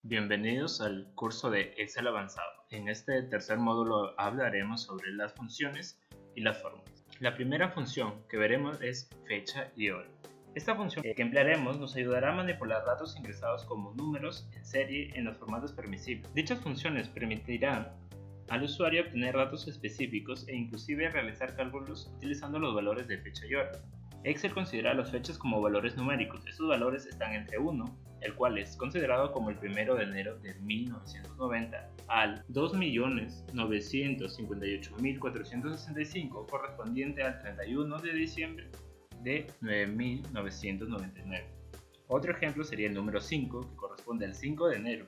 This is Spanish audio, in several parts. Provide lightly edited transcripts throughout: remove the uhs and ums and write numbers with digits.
Bienvenidos al curso de Excel avanzado. En este tercer módulo hablaremos sobre las funciones y las fórmulas. La primera función que veremos es fecha y hora. Esta función que emplearemos nos ayudará a manipular datos ingresados como números en serie en los formatos permisibles. Dichas funciones permitirán al usuario obtener datos específicos e inclusive realizar cálculos utilizando los valores de fecha y hora. Excel considera las fechas como valores numéricos. Estos valores están entre 1, el cual es considerado como el 1 de enero de 1990, al 2.958.465, correspondiente al 31 de diciembre de 9.999. Otro ejemplo sería el número 5, que corresponde al 5 de enero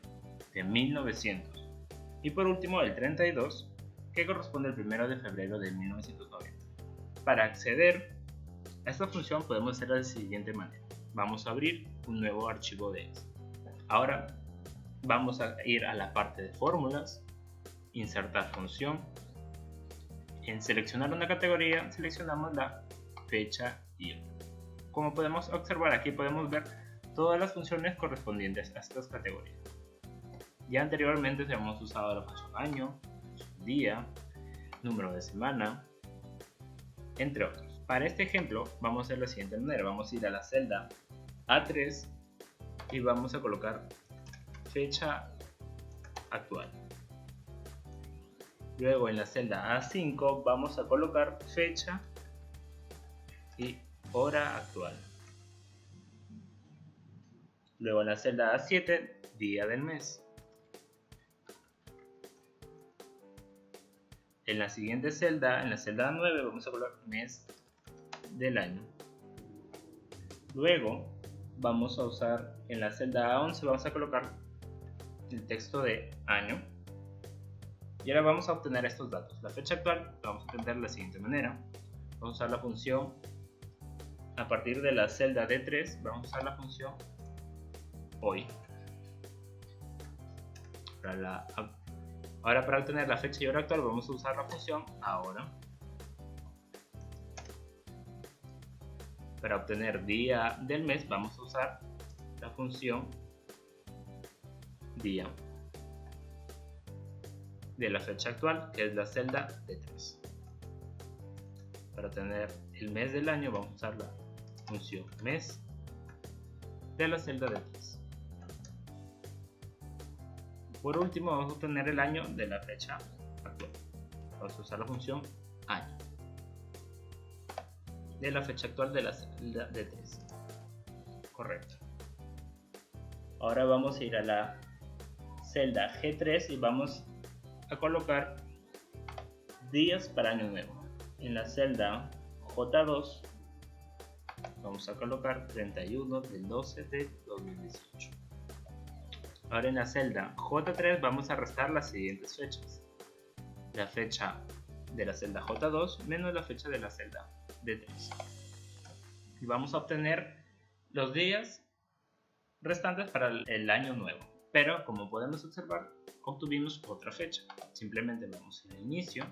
de 1900. Y por último el 32, que corresponde al 1 de febrero de 1990. Para acceder a esta función podemos hacerla de la siguiente manera. Vamos a abrir un nuevo archivo de Excel. Ahora vamos a ir a la parte de fórmulas, insertar función. En seleccionar una categoría, seleccionamos la fecha y hora. Como podemos observar, aquí podemos ver todas las funciones correspondientes a estas categorías. Ya anteriormente hemos usado la función año, día, número de semana, entre otros. Para este ejemplo vamos a hacer de la siguiente manera. Vamos a ir a la celda A3 y vamos a colocar fecha actual. Luego en la celda A5 vamos a colocar fecha y hora actual. Luego en la celda A7, día del mes. En la siguiente celda, en la celda A9, vamos a colocar mes del año. Luego vamos a usar en la celda A11, vamos a colocar el texto de año. Y ahora vamos a obtener estos datos. La fecha actual la vamos a obtener de la siguiente manera. Vamos a usar la función a partir de la celda D3, vamos a usar la función hoy. Ahora para obtener la fecha y hora actual vamos a usar la función ahora. Para obtener día del mes vamos a usar la función día. De la fecha actual, que es la celda D3. Para obtener el mes del año vamos a usar la función mes de la celda D3. Por último vamos a obtener el año de la fecha actual. Vamos a usar la función año de la fecha actual de la celda D3. Correcto. Ahora vamos a ir a la celda G3 y vamos a colocar días para año nuevo. En la celda J2 vamos a colocar 31 del 12 de 2018. Ahora en la celda J3 vamos a restar las siguientes fechas. La fecha de la celda J2 menos la fecha de la celda D3. Y vamos a obtener los días restantes para el año nuevo. Pero como podemos observar, obtuvimos otra fecha. Simplemente vamos al inicio,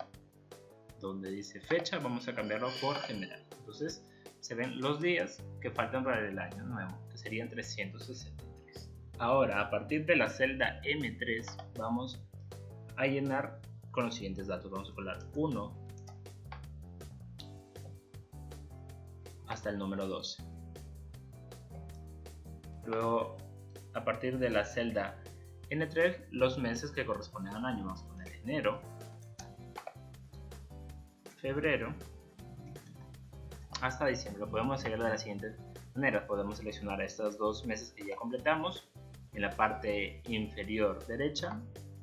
donde dice fecha, vamos a cambiarlo por general. Entonces se ven los días que faltan para el año nuevo, que serían 363. Ahora, a partir de la celda M3, vamos a llenar con los siguientes datos. Vamos a colar 1 hasta el número 12. Luego, a partir de la celda N3, los meses que corresponden al año. Vamos a poner enero, febrero, hasta diciembre. Lo podemos hacer de la siguiente manera. Podemos seleccionar estos dos meses que ya completamos. En la parte inferior derecha,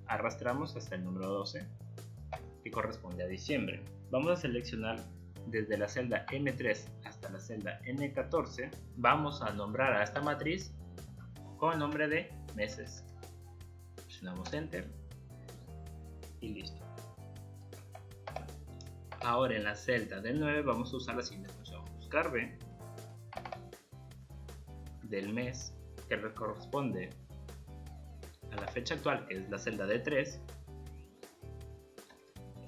arrastramos hasta el número 12, que corresponde a diciembre. Vamos a seleccionar desde la celda M3 hasta la celda N14. Vamos a nombrar a esta matriz con el nombre de meses. Presionamos Enter y listo. Ahora en la celda del 9 vamos a usar la siguiente función. Buscar B del mes que corresponde a la fecha actual, que es la celda D3,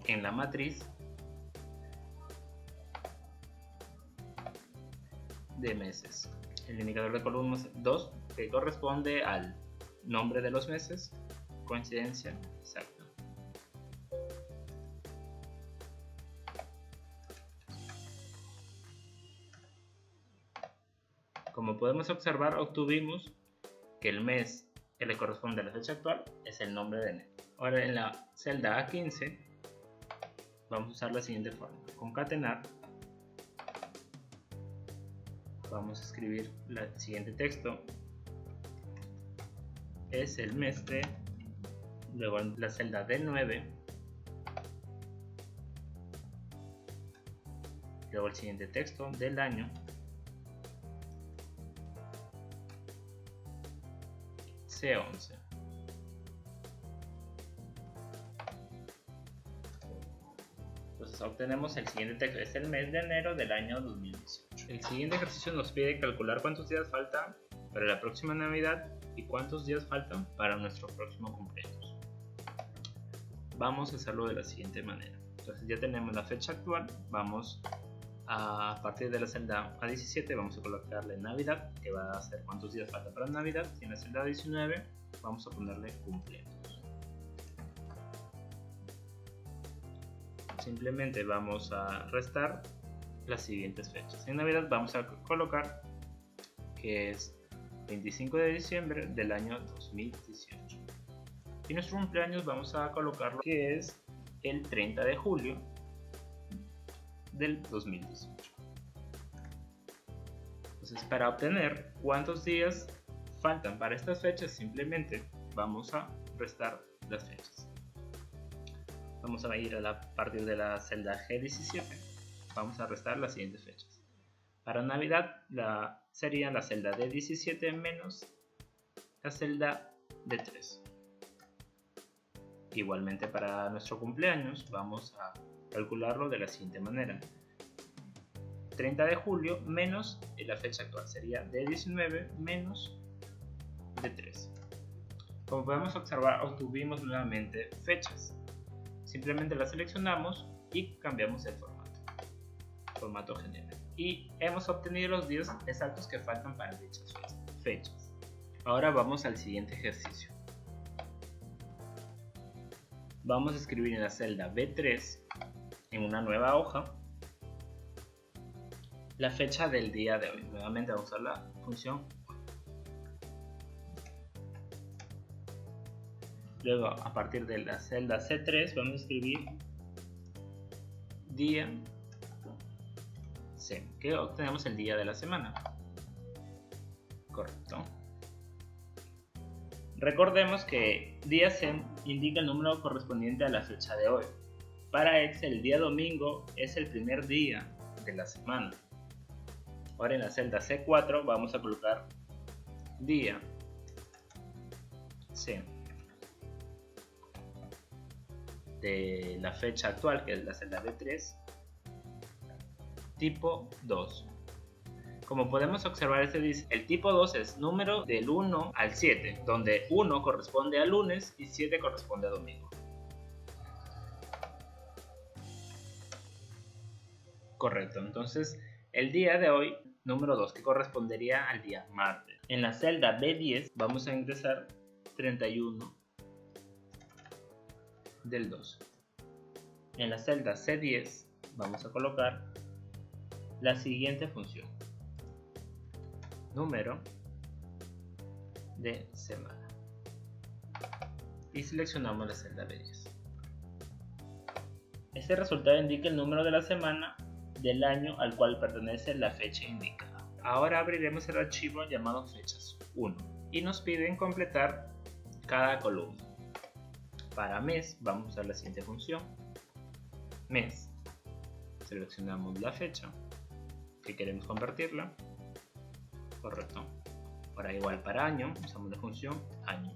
en la matriz de meses. El indicador de columnas 2 que corresponde al nombre de los meses, coincidencia exacta. Como podemos observar, obtuvimos que el mes que le corresponde a la fecha actual es el nombre de enero. Ahora en la celda A15 vamos a usar la siguiente forma: concatenar. Vamos a escribir el siguiente texto: es el mes de, luego en la celda D9, luego el siguiente texto del año, C11. Entonces obtenemos el siguiente texto: es el mes de enero del año 2018. El siguiente ejercicio nos pide calcular cuántos días faltan para la próxima Navidad y cuántos días faltan para nuestro próximo cumpleaños. Vamos a hacerlo de la siguiente manera. Entonces ya tenemos la fecha actual. Vamos a partir de la celda A17 vamos a colocarle Navidad, que va a ser cuántos días faltan para Navidad, y en la celda A19 vamos a ponerle cumpleaños. Simplemente vamos a restar las siguientes fechas. En Navidad vamos a colocar que es 25 de diciembre del año 2018. Y nuestro cumpleaños vamos a colocarlo que es el 30 de julio del 2018. Entonces, para obtener cuántos días faltan para estas fechas, simplemente vamos a restar las fechas. Vamos a ir a partir de la celda G17, vamos a restar las siguientes fechas. Para Navidad sería la celda D17 menos la celda D3. Igualmente para nuestro cumpleaños vamos a calcularlo de la siguiente manera: 30 de julio menos la fecha actual sería D19 menos D3. Como podemos observar, obtuvimos nuevamente fechas. Simplemente las seleccionamos y cambiamos el formato general. Y hemos obtenido los días exactos que faltan para dichas fechas. Ahora vamos al siguiente ejercicio. Vamos a escribir en la celda B3, en una nueva hoja, la fecha del día de hoy. Nuevamente vamos a usar la función. Luego, a partir de la celda C3, vamos a escribir día C, que obtenemos el día de la semana. Correcto. Recordemos que día C indica el número correspondiente a la fecha de hoy. Para Excel, el día domingo es el primer día de la semana. Ahora en la celda C4 vamos a colocar día C de la fecha actual, que es la celda D3, tipo 2. Como podemos observar, este dice, el tipo 2 es número del 1 al 7, donde 1 corresponde a lunes y 7 corresponde a domingo. Correcto, entonces el día de hoy, número 2, que correspondería al día martes. En la celda B10 vamos a ingresar 31 del 2. En la celda C10 vamos a colocar la siguiente función: número de semana. Y seleccionamos la celda B10. Este resultado indica el número de la semana del año al cual pertenece la fecha indicada. Ahora abriremos el archivo llamado fechas 1 y nos piden completar cada columna. Para mes vamos a usar la siguiente función: mes. Seleccionamos la fecha que queremos convertirla. Correcto. Ahora igual para año usamos la función año.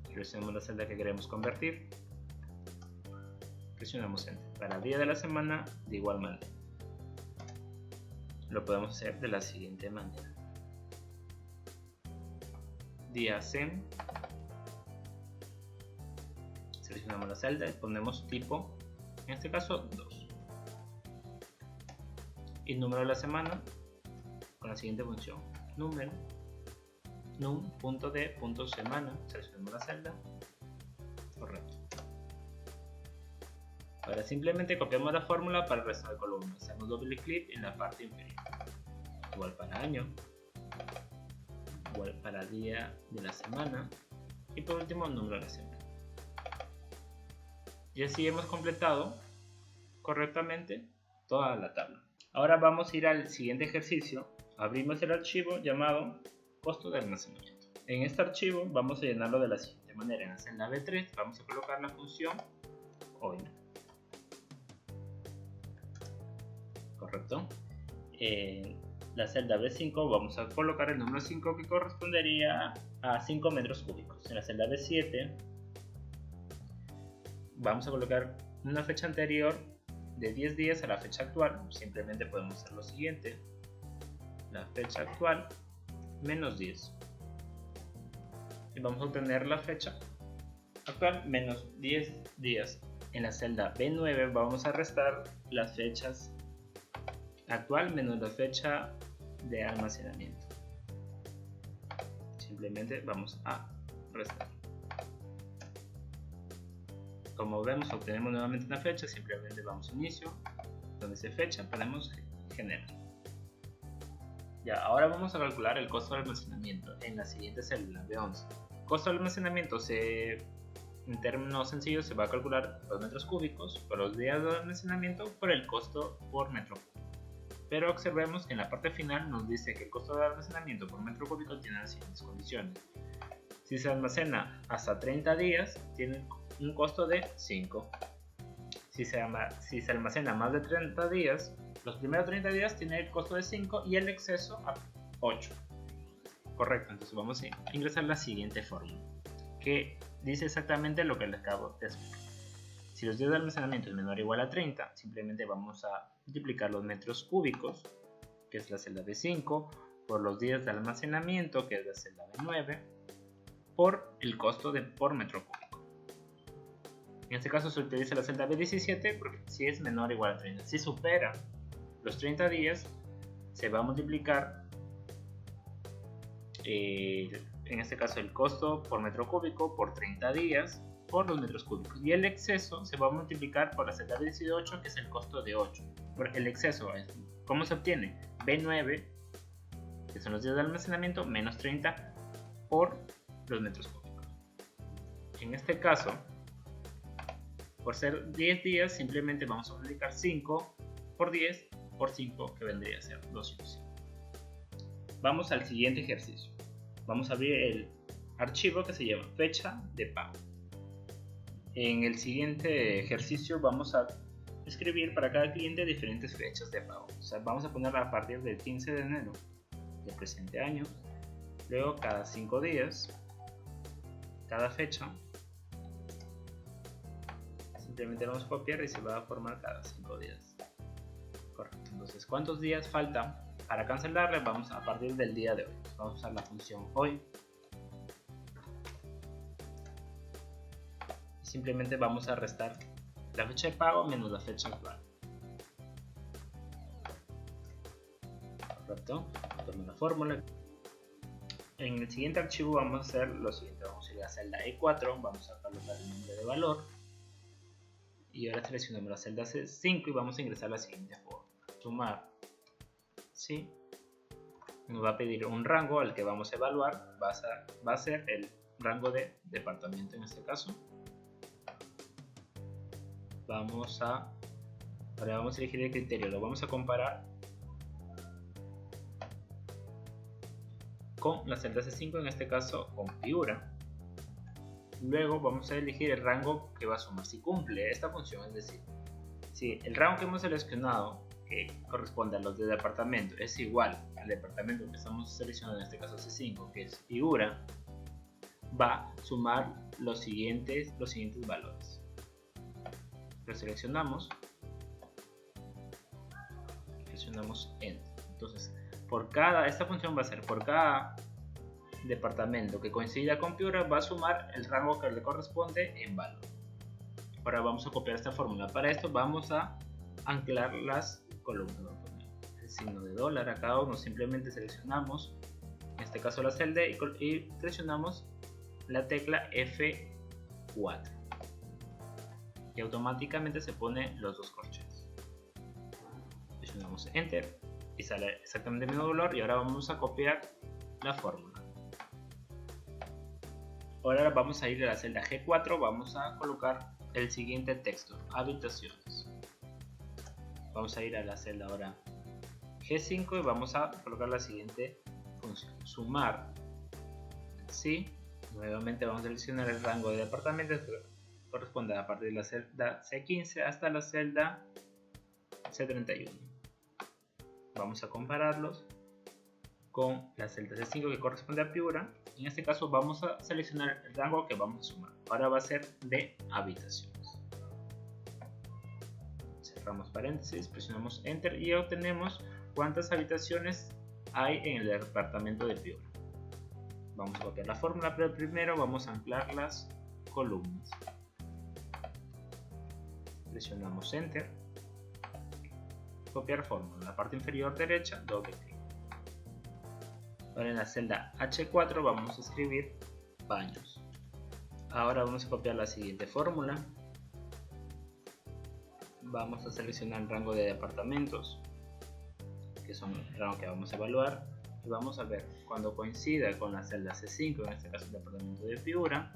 Seleccionamos la celda que queremos convertir. Presionamos Enter. Para día de la semana, de igual manera. Lo podemos hacer de la siguiente manera: día C. Seleccionamos la celda y ponemos tipo, en este caso 2. Y número de la semana con la siguiente función: número num.d.semana, seleccionamos la celda, correcto. Ahora simplemente copiamos la fórmula para el resto de columnas, hacemos doble clic en la parte inferior, igual para año, igual para día de la semana y por último número de la semana. Y así hemos completado correctamente toda la tabla. Ahora vamos a ir al siguiente ejercicio. Abrimos el archivo llamado costo de almacenamiento. En este archivo vamos a llenarlo de la siguiente manera. En la celda B3 vamos a colocar la función hoy. Correcto. En la celda B5 vamos a colocar el número 5 que correspondería a 5 metros cúbicos. En la celda B7 vamos a colocar una fecha anterior de 10 días a la fecha actual. Simplemente podemos hacer lo siguiente: la fecha actual menos 10 y vamos a obtener la fecha actual menos 10 días. En la celda B9 vamos a restar las fechas actual menos la fecha de almacenamiento. Simplemente vamos a restar. Como vemos, obtenemos nuevamente una fecha. Simplemente vamos a inicio, donde dice fecha, ponemos generar. Ya, ahora vamos a calcular el costo de almacenamiento en la siguiente célula, B11. Costo de almacenamiento en términos sencillos se va a calcular los metros cúbicos por los días de almacenamiento por el costo por metro cúbico. Pero observemos que en la parte final nos dice que el costo de almacenamiento por metro cúbico tiene las siguientes condiciones. Si se almacena hasta 30 días, tiene un costo de 5. Si se almacena más de 30 días, los primeros 30 días tiene el costo de 5 y el exceso a 8. Correcto, entonces vamos a ingresar la siguiente fórmula, que dice exactamente lo que les acabo de explicar. Si los días de almacenamiento es menor o igual a 30, simplemente vamos a multiplicar los metros cúbicos, que es la celda B5, por los días de almacenamiento, que es la celda B9, por el costo por metro cúbico. En este caso se utiliza la celda B17 porque si es menor o igual a 30. Si supera los 30 días, se va a multiplicar, en este caso el costo por metro cúbico por 30 días, por los metros cúbicos, y el exceso se va a multiplicar por la celda B18, que es el costo de 8. El exceso, ¿cómo se obtiene? B9, que son los días de almacenamiento, menos 30 por los metros cúbicos. En este caso, por ser 10 días, simplemente vamos a multiplicar 5 por 10 por 5, que vendría a ser 205. Vamos al siguiente ejercicio. Vamos a abrir el archivo que se llama fecha de pago. En el siguiente ejercicio vamos a escribir para cada cliente diferentes fechas de pago. O sea, vamos a poner a partir del 15 de enero del presente año, luego cada 5 días, cada fecha. Simplemente vamos a copiar y se va a formar cada 5 días. Correcto. Entonces, ¿cuántos días faltan para cancelarle? Vamos a partir del día de hoy. Vamos a usar la función hoy. Simplemente vamos a restar la fecha de pago menos la fecha actual. Correcto. Tomo la fórmula. En el siguiente archivo vamos a hacer lo siguiente. Vamos a ir a la celda E4. Vamos a colocar el nombre de valor. Y ahora seleccionamos la celda C5 y vamos a ingresar la siguiente fórmula. Sumar. Sí. Nos va a pedir un rango al que vamos a evaluar. Va a ser el rango de departamento en este caso. Ahora vamos a elegir el criterio, lo vamos a comparar con la celda C5, en este caso con figura. Luego vamos a elegir el rango que va a sumar, si cumple esta función, es decir, si el rango que hemos seleccionado, que corresponde a los de departamento, es igual al departamento que estamos seleccionando, en este caso C5, que es figura, va a sumar los siguientes valores. Lo seleccionamos, presionamos Enter. Entonces, esta función va a ser por cada departamento que coincida con figura, va a sumar el rango que le corresponde en valor. Ahora vamos a copiar esta fórmula. Para esto vamos a anclar las columnas. El signo de dólar a cada uno, simplemente seleccionamos, en este caso la celda, y presionamos la tecla F4 y automáticamente se ponen los dos corchetes. Presionamos Enter y sale exactamente el mismo valor, y ahora vamos a copiar la fórmula. Ahora vamos a ir a la celda G4, vamos a colocar el siguiente texto: habitaciones. Vamos a ir a la celda ahora G5 y vamos a colocar la siguiente función: sumar. Sí, nuevamente vamos a seleccionar el rango de departamentos que corresponde a partir de la celda C15 hasta la celda C31. Vamos a compararlos con la celda C5 que corresponde a Piura. En este caso vamos a seleccionar el rango que vamos a sumar. Ahora va a ser de habitaciones. Cerramos paréntesis, presionamos Enter y obtenemos cuántas habitaciones hay en el departamento de Piura. Vamos a copiar la fórmula, pero primero vamos a anclar las columnas. Presionamos Enter. Copiar fórmula. En la parte inferior derecha, doble clic. Ahora en la celda H4 vamos a escribir baños. Ahora vamos a copiar la siguiente fórmula. Vamos a seleccionar el rango de departamentos, que son el rango que vamos a evaluar, y vamos a ver cuando coincida con la celda C5, en este caso el departamento de Piura,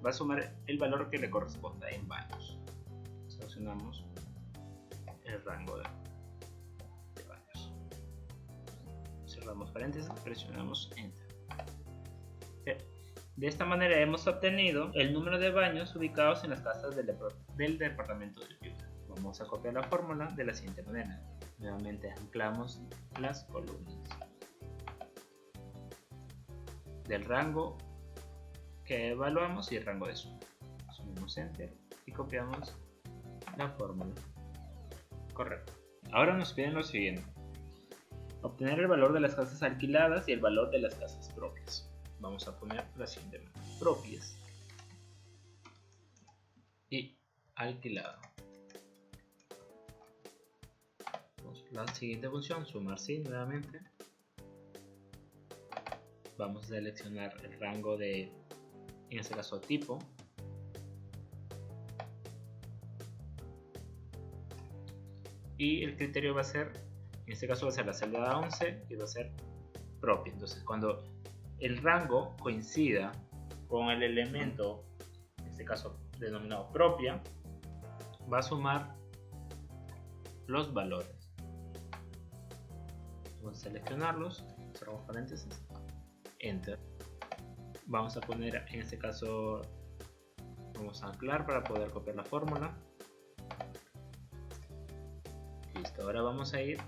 va a sumar el valor que le corresponda en baños. Seleccionamos el rango de baños. Cerramos paréntesis, presionamos Enter. De esta manera hemos obtenido el número de baños ubicados en las casas del departamento de Piura. Vamos a copiar la fórmula de la siguiente manera. Nuevamente anclamos las columnas del rango que evaluamos y el rango de suma. Sumamos Enter y copiamos la fórmula. Correcto. Ahora nos piden lo siguiente: obtener el valor de las casas alquiladas y el valor de las casas propias. Vamos a poner la siguiente: propias y alquilado. La siguiente función, sumar sí, nuevamente. Vamos a seleccionar el rango de, en este caso, tipo. Y el criterio va a ser, en este caso va a ser la celda 11 y va a ser propia. Entonces cuando el rango coincida con el elemento, en este caso denominado propia, va a sumar los valores. Vamos a seleccionarlos, cerramos paréntesis, Enter. Vamos a poner, en este caso, vamos a anclar para poder copiar la fórmula. Listo, ahora vamos a ir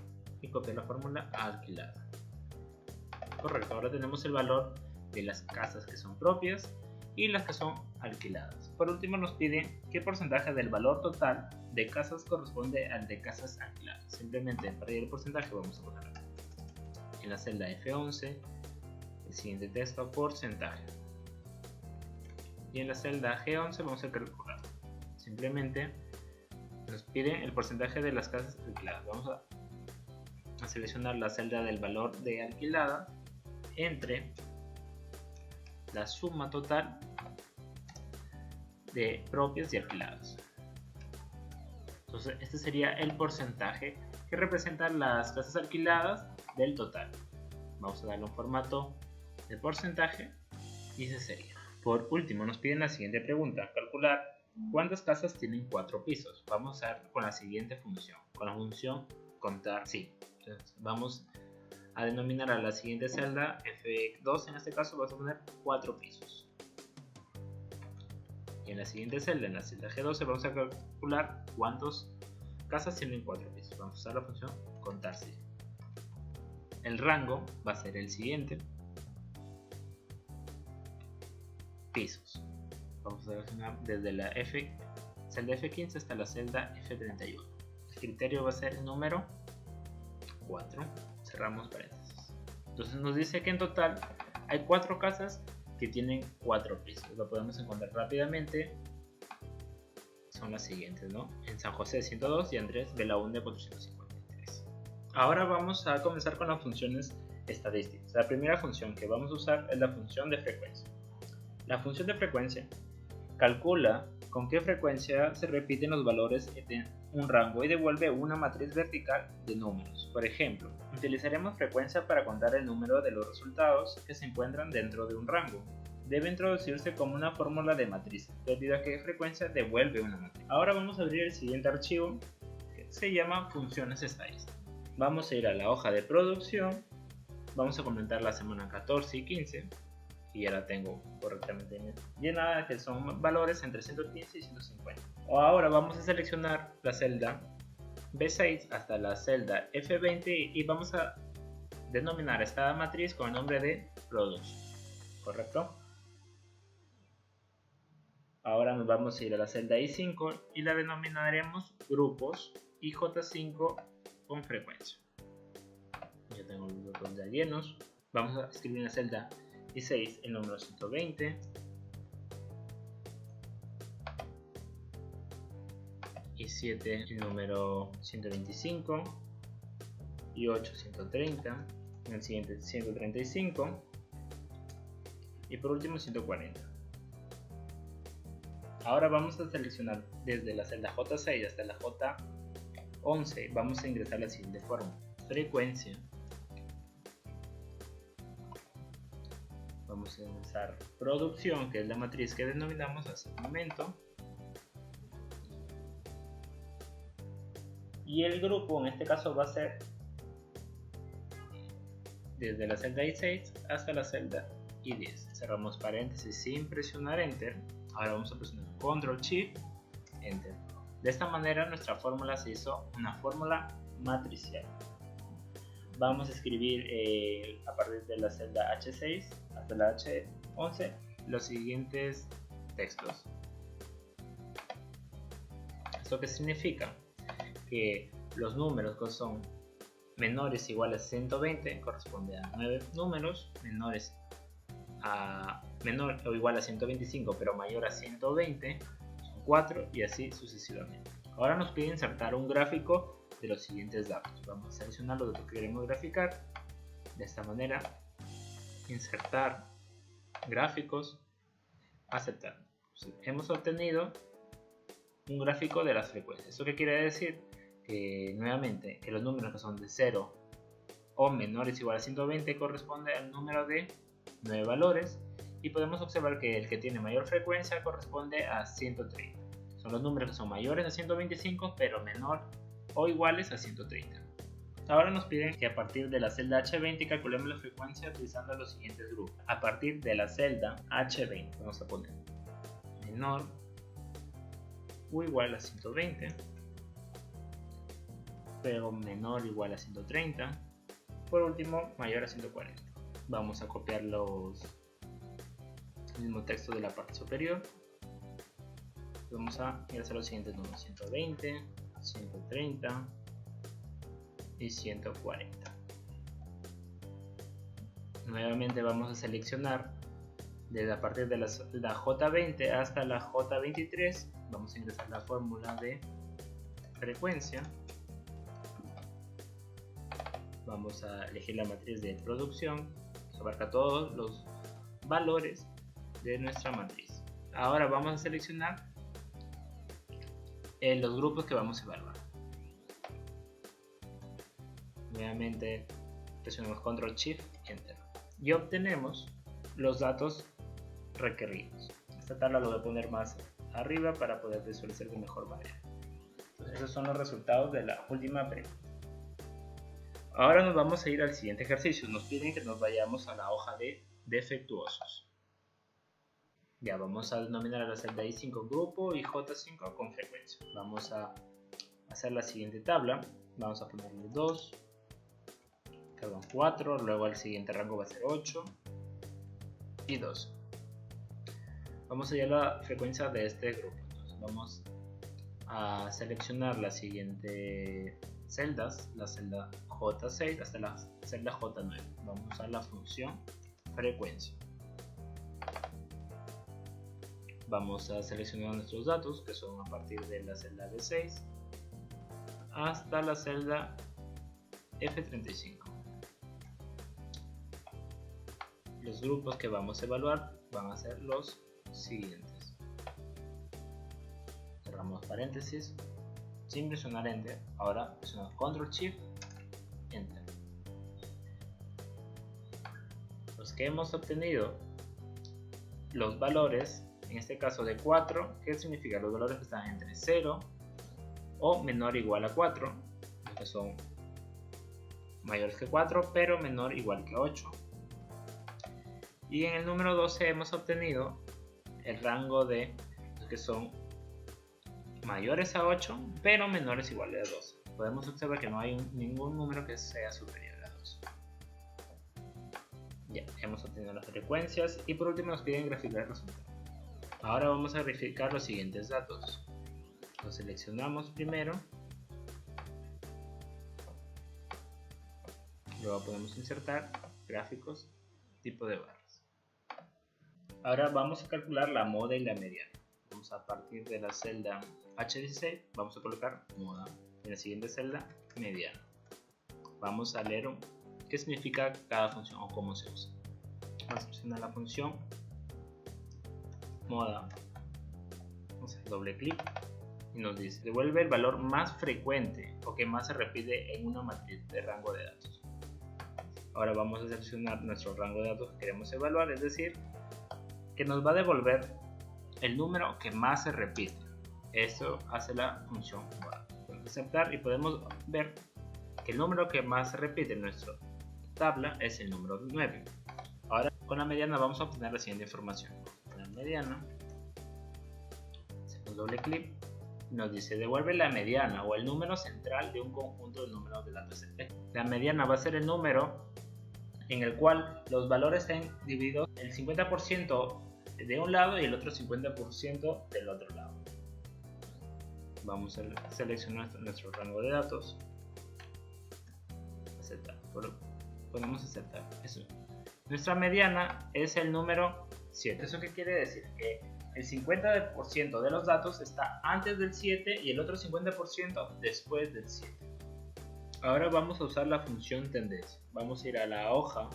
y copiar la fórmula alquilada. Correcto, ahora tenemos el valor de las casas que son propias y las que son alquiladas. Por último nos piden qué porcentaje del valor total de casas corresponde al de casas alquiladas. Simplemente para ir al porcentaje vamos a poner en la celda F11 el siguiente texto: porcentaje. Y en la celda G11 vamos a calcular. Simplemente nos pide el porcentaje de las casas alquiladas. Vamos a seleccionar la celda del valor de alquilada entre la suma total de propias y alquiladas. Entonces este sería el porcentaje que representa las casas alquiladas del total. Vamos a darle un formato de porcentaje y ese sería. Por último nos piden la siguiente pregunta: calcular cuántas casas tienen 4 pisos. Vamos a hacer con la siguiente función, con la función contar sí. Entonces vamos a denominar a la siguiente celda F2, en este caso vamos a poner 4 pisos. Y en la siguiente celda, en la celda G12, vamos a calcular cuántas casas tienen 4 pisos. Vamos a usar la función contar sí. El rango va a ser el siguiente: pisos. Vamos a seleccionar desde la celda F15 hasta la celda F31. El criterio va a ser el número 4. Cerramos paréntesis. Entonces nos dice que en total hay 4 casas que tienen 4 pisos. Lo podemos encontrar rápidamente. Son las siguientes, ¿no? En San José 102 y Andrés Belaúnde 453. Ahora vamos a comenzar con las funciones estadísticas. La primera función que vamos a usar es la función de frecuencia. La función de frecuencia calcula con qué frecuencia se repiten los valores de un rango y devuelve una matriz vertical de números. Por ejemplo, utilizaremos frecuencia para contar el número de los resultados que se encuentran dentro de un rango. Debe introducirse como una fórmula de matriz, debido a que frecuencia devuelve una matriz. Ahora vamos a abrir el siguiente archivo que se llama funciones estadísticas. Vamos a ir a la hoja de producción, vamos a comentar la semana 14 y 15 y ya la tengo correctamente llenada, que son valores entre 115 y 150. Ahora vamos a seleccionar la celda B6 hasta la celda F20 y vamos a denominar esta matriz con el nombre de Production, ¿correcto? Ahora nos vamos a ir a la celda I5 y la denominaremos grupos y J5 con frecuencia. Ya tengo los grupos ya llenos. Vamos a escribir en la celda I6 el número 120 y 7 el número 125 y 8 130, en el siguiente 135 y por último 140. Ahora vamos a seleccionar desde la celda J6 hasta la J11. Vamos a ingresar la siguiente fórmula: frecuencia. Vamos a ingresar producción, que es la matriz que denominamos hace un momento, y el grupo en este caso va a ser desde la celda I6 hasta la celda I10. Cerramos paréntesis sin presionar Enter. Ahora vamos a presionar Control Shift Enter. De esta manera nuestra fórmula se hizo una fórmula matricial. Vamos a escribir a partir de la celda H6 hasta la H11 los siguientes textos. ¿Esto qué significa? Que los números que son menores o iguales a 120 corresponde a 9 números, menor o igual a 125 pero mayor a 120 son 4 y así sucesivamente. Ahora nos pide insertar un gráfico de los siguientes datos. Vamos a seleccionar los datos que queremos graficar. De esta manera, insertar gráficos, aceptar. Hemos obtenido un gráfico de las frecuencias. ¿Eso qué quiere decir? Que nuevamente que los números que son de 0 o menores o igual a 120 corresponde al número de 9 valores, y podemos observar que el que tiene mayor frecuencia corresponde a 130. Son los números que son mayores a 125 pero menor o iguales a 130. Ahora nos piden que a partir de la celda H20 calculemos la frecuencia utilizando los siguientes grupos. A partir de la celda H20 vamos a poner menor o igual a 120, pero menor o igual a 130, por último mayor a 140. Vamos a copiar el mismo texto de la parte superior. Vamos a ingresar los siguientes números: 120, 130 y 140. Nuevamente vamos a seleccionar desde a partir de la J20 hasta la J23. Vamos a ingresar la fórmula de frecuencia. Vamos a elegir la matriz de producción, que abarca todos los valores de nuestra matriz. Ahora vamos a seleccionar los grupos que vamos a evaluar. Nuevamente presionamos Control Shift Enter y obtenemos los datos requeridos. Esta tabla lo voy a poner más arriba para poder visualizar de mejor manera. Entonces, esos son los resultados de la última pregunta. Ahora nos vamos a ir al siguiente ejercicio. Nos piden que nos vayamos a la hoja de defectuosos. Ya vamos a denominar a la celda I5 grupo y J5 con frecuencia. Vamos a hacer la siguiente tabla. Vamos a ponerle 4, luego el siguiente rango va a ser 8 y 12. Vamos a hallar la frecuencia de este grupo. Entonces vamos a seleccionar las siguientes celdas, la celda J6 hasta la celda J9. Vamos a usar la función frecuencia. Vamos a seleccionar nuestros datos, que son a partir de la celda B6 hasta la celda F35. los grupos que vamos a evaluar van a ser los siguientes. Cerramos paréntesis sin presionar Enter. Ahora presionamos Control Shift Enter. Los que hemos obtenido los valores, en este caso de 4, ¿qué significa? Los valores que están entre 0 o menor o igual a 4, los que son mayores que 4 pero menor o igual que 8. Y en el número 12 hemos obtenido el rango de los que son mayores a 8 pero menores o iguales a 12. Podemos observar que no hay ningún número que sea superior a 12. Ya hemos obtenido las frecuencias y por último nos piden graficar el resultado. Ahora vamos a verificar los siguientes datos. Lo seleccionamos primero, luego podemos insertar gráficos tipo de barras. Ahora vamos a calcular la moda y la mediana. Vamos a partir de la celda H16, vamos a colocar moda, en la siguiente celda mediana. Vamos a leer qué significa cada función o cómo se usa. Vamos a presionar la función moda, vamos a hacer doble clic y nos dice devuelve el valor más frecuente o que más se repite en una matriz de rango de datos. Ahora vamos a seleccionar nuestro rango de datos que queremos evaluar, es decir, que nos va a devolver el número que más se repite. Esto hace la función moda. Podemos aceptar y podemos ver que el número que más se repite en nuestra tabla es el número 9. Ahora con la mediana vamos a obtener la siguiente información. Con la mediana, hacemos doble clic y nos dice devuelve la mediana o el número central de un conjunto de números de datos. La mediana va a ser el número en el cual los valores estén divididos el 50% de un lado y el otro 50% del otro lado. Vamos a seleccionar nuestro rango de datos, aceptar, podemos aceptar eso. Nuestra mediana es el número 7. ¿Eso qué quiere decir? Que el 50% de los datos está antes del 7 y el otro 50% después del 7. Ahora vamos a usar la función tendencia. Vamos a ir a la hoja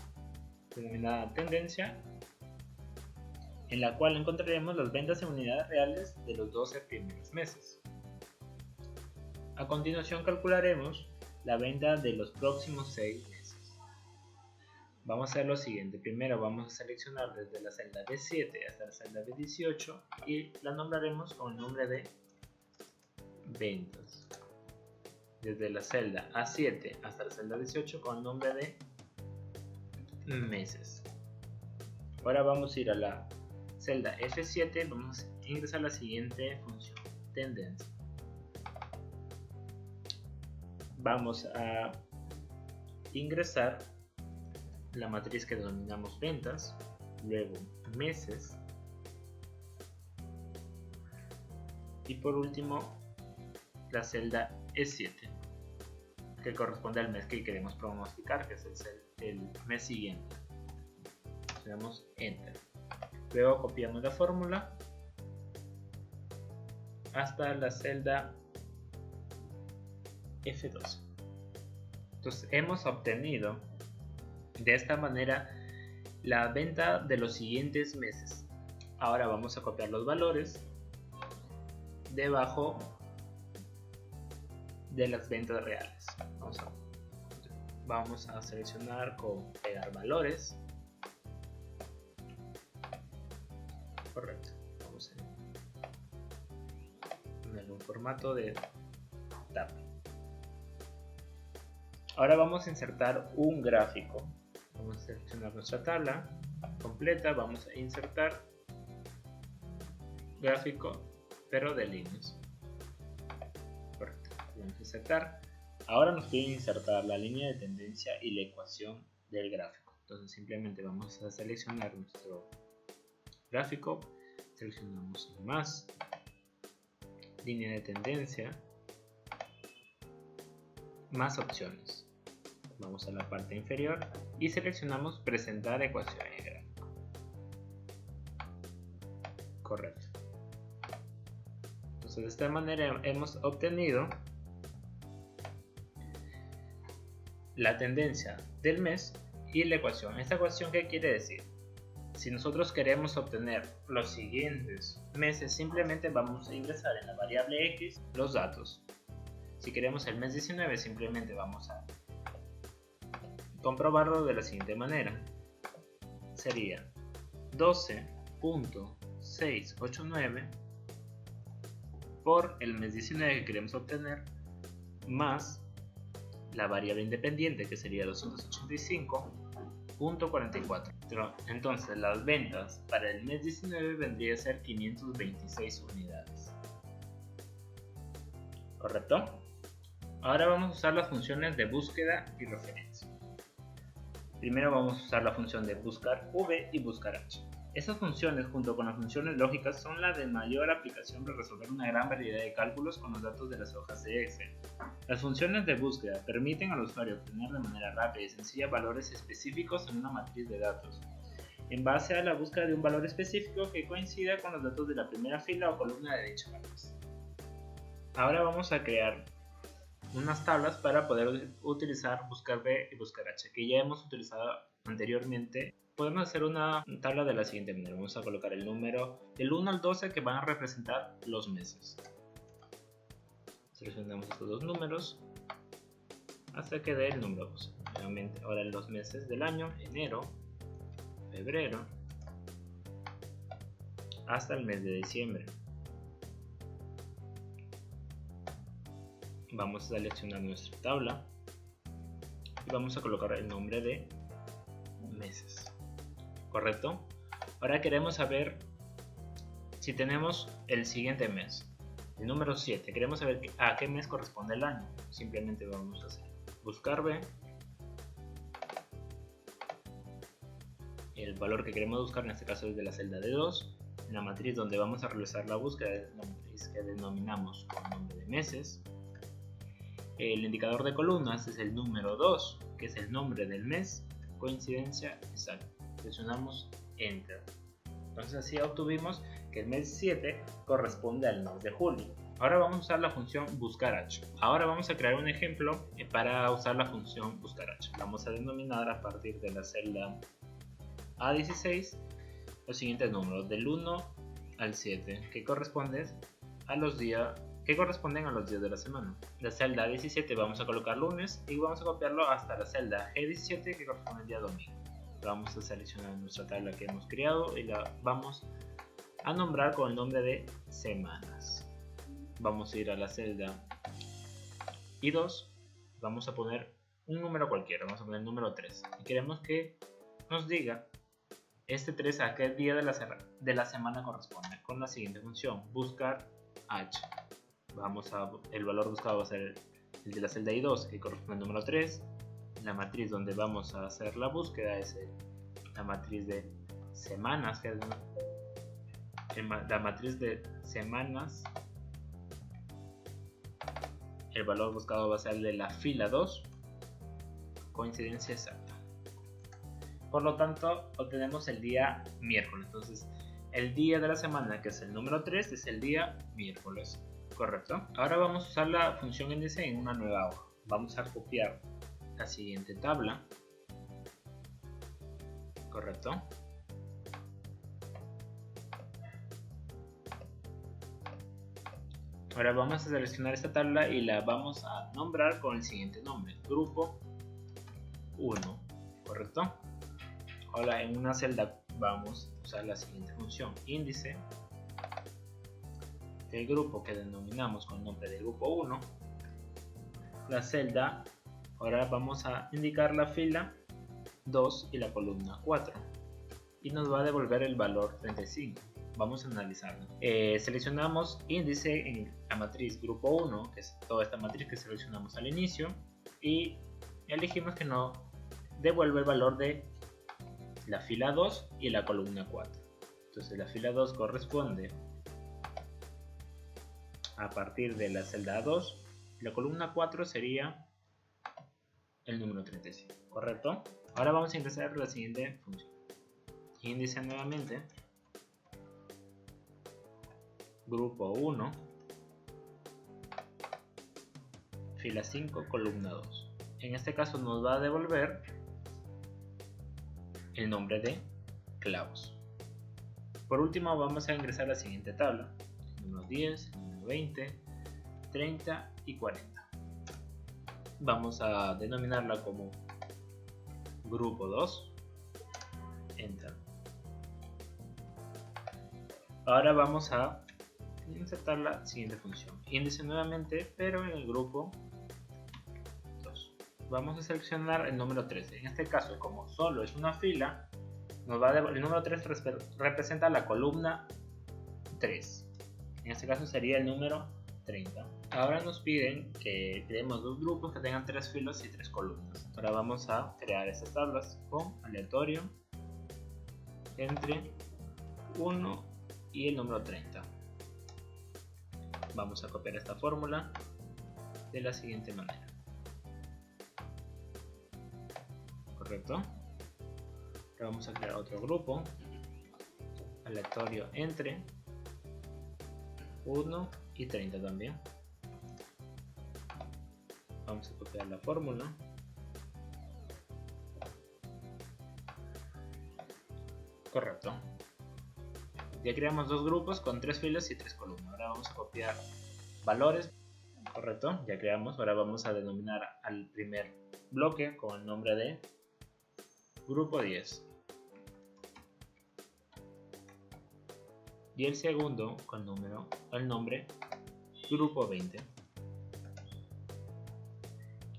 denominada tendencia, en la cual encontraremos las ventas en unidades reales de los 12 primeros meses. A continuación calcularemos la venta de los próximos 6 meses. Vamos a hacer lo siguiente. Primero vamos a seleccionar desde la celda B7 hasta la celda B18 y la nombraremos con el nombre de ventas. Desde la celda A7 hasta la celda 18 con el nombre de meses. Ahora vamos a ir a la celda F7, vamos a ingresar la siguiente función, tendencia. Vamos a ingresar la matriz que denominamos ventas, luego meses y por último la celda E7 que corresponde al mes que queremos pronosticar, que es el mes siguiente. Le damos Enter. Luego copiamos la fórmula hasta la celda F12. Entonces hemos obtenido de esta manera la venta de los siguientes meses. Ahora vamos a copiar los valores debajo de las ventas reales. Vamos a seleccionar con pegar valores. Correcto. Vamos a poner un formato de tab. Ahora vamos a insertar un gráfico. Vamos a seleccionar nuestra tabla completa. Vamos a insertar gráfico, pero de líneas. Correcto. Vamos a insertar. Ahora nos piden insertar la línea de tendencia y la ecuación del gráfico. Entonces simplemente vamos a seleccionar nuestro gráfico, seleccionamos más, línea de tendencia, más opciones. Vamos a la parte inferior y seleccionamos presentar ecuación en gráfico. Correcto. Entonces de esta manera hemos obtenido la tendencia del mes y la ecuación. ¿Esta ecuación qué quiere decir? Si nosotros queremos obtener los siguientes meses, simplemente vamos a ingresar en la variable X los datos. Si queremos el mes 19, simplemente vamos a comprobarlo de la siguiente manera. Sería 12.689 por el mes 19 que queremos obtener, más la variable independiente, que sería 285.44. Entonces las ventas para el mes 19 vendría a ser 526 unidades. ¿Correcto? Ahora vamos a usar las funciones de búsqueda y referencia. Primero vamos a usar la función de buscar v y buscar h. Estas funciones, junto con las funciones lógicas, son la de mayor aplicación para resolver una gran variedad de cálculos con los datos de las hojas de Excel. Las funciones de búsqueda permiten al usuario obtener de manera rápida y sencilla valores específicos en una matriz de datos, en base a la búsqueda de un valor específico que coincida con los datos de la primera fila o columna de dicha matriz. Ahora vamos a crear unas tablas para poder utilizar buscar v y buscar h, que ya hemos utilizado anteriormente. Podemos hacer una tabla de la siguiente manera. Vamos a colocar el número del 1 al 12 que van a representar los meses. Seleccionamos estos dos números hasta que dé el número 12. Nuevamente, ahora los meses del año: enero, febrero, hasta el mes de diciembre. Vamos a seleccionar nuestra tabla y vamos a colocar el nombre de meses. ¿Correcto? Ahora queremos saber si tenemos el siguiente mes, el número 7. Queremos saber a qué mes corresponde el año. Simplemente vamos a hacer buscar v. El valor que queremos buscar en este caso es de la celda de 2. En la matriz donde vamos a realizar la búsqueda es la matriz que denominamos con nombre de meses. El indicador de columnas es el número 2, que es el nombre del mes. Coincidencia exacta. Presionamos Enter. Entonces así obtuvimos que el mes 7 corresponde al mes de julio. Ahora vamos a usar la función buscar h. Ahora vamos a crear un ejemplo para usar la función buscar h. Vamos a denominar a partir de la celda A16 los siguientes números del 1 al 7, que corresponden a los días de la semana. La celda 17 vamos a colocar lunes y vamos a copiarlo hasta la celda G17 que corresponde al día domingo. Vamos a seleccionar nuestra tabla que hemos creado y la vamos a nombrar con el nombre de semanas. Vamos a ir a la celda I2, vamos a poner un número cualquiera, vamos a poner el número 3 y queremos que nos diga este 3 a qué día de la semana corresponde, con la siguiente función: buscar h. El valor buscado va a ser el de la celda I2, que corresponde al número 3. La matriz donde vamos a hacer la búsqueda es la matriz de semanas, que es la matriz de semanas. El valor buscado va a ser el de la fila 2. Coincidencia exacta. Por lo tanto, obtenemos el día miércoles. Entonces, el día de la semana, que es el número 3, es el día miércoles. ¿Correcto? Ahora vamos a usar la función índice en una nueva hoja. Vamos a copiar la siguiente tabla. ¿Correcto? Ahora vamos a seleccionar esta tabla y la vamos a nombrar con el siguiente nombre: grupo 1. ¿Correcto? Ahora en una celda vamos a usar la siguiente función: índice del grupo que denominamos con el nombre del grupo 1. La celda, ahora vamos a indicar la fila 2 y la columna 4 y nos va a devolver el valor 35. Vamos a analizarlo. Seleccionamos índice en la matriz grupo 1, que es toda esta matriz que seleccionamos al inicio, y elegimos que no devuelve el valor de la fila 2 y la columna 4. Entonces la fila 2 corresponde a partir de la celda 2, la columna 4 sería el número 35, ¿correcto? Ahora vamos a ingresar la siguiente función: índice nuevamente, grupo 1, fila 5, columna 2. En este caso nos va a devolver el nombre de clavos. Por último vamos a ingresar a la siguiente tabla, el número 10, el número 20, 30 y 40. Vamos a denominarla como grupo 2, enter. Ahora vamos a insertar la siguiente función, índice nuevamente, pero en el grupo 2. Vamos a seleccionar el número 13. En este caso, como solo es una fila, el número 3 representa la columna 3. En este caso sería el número 30. Ahora nos piden que creemos dos grupos que tengan 3 filas y 3 columnas. Ahora vamos a crear estas tablas con aleatorio entre 1 y el número 30. Vamos a copiar esta fórmula de la siguiente manera. Correcto. Ahora vamos a crear otro grupo aleatorio entre 1 y 30 también. Vamos a copiar la fórmula. Correcto. Ya creamos dos grupos con 3 filas y 3 columnas. Ahora vamos a copiar valores. Correcto, ya creamos. Ahora vamos a denominar al primer bloque con el nombre de grupo 10. Y el segundo con el nombre grupo 20.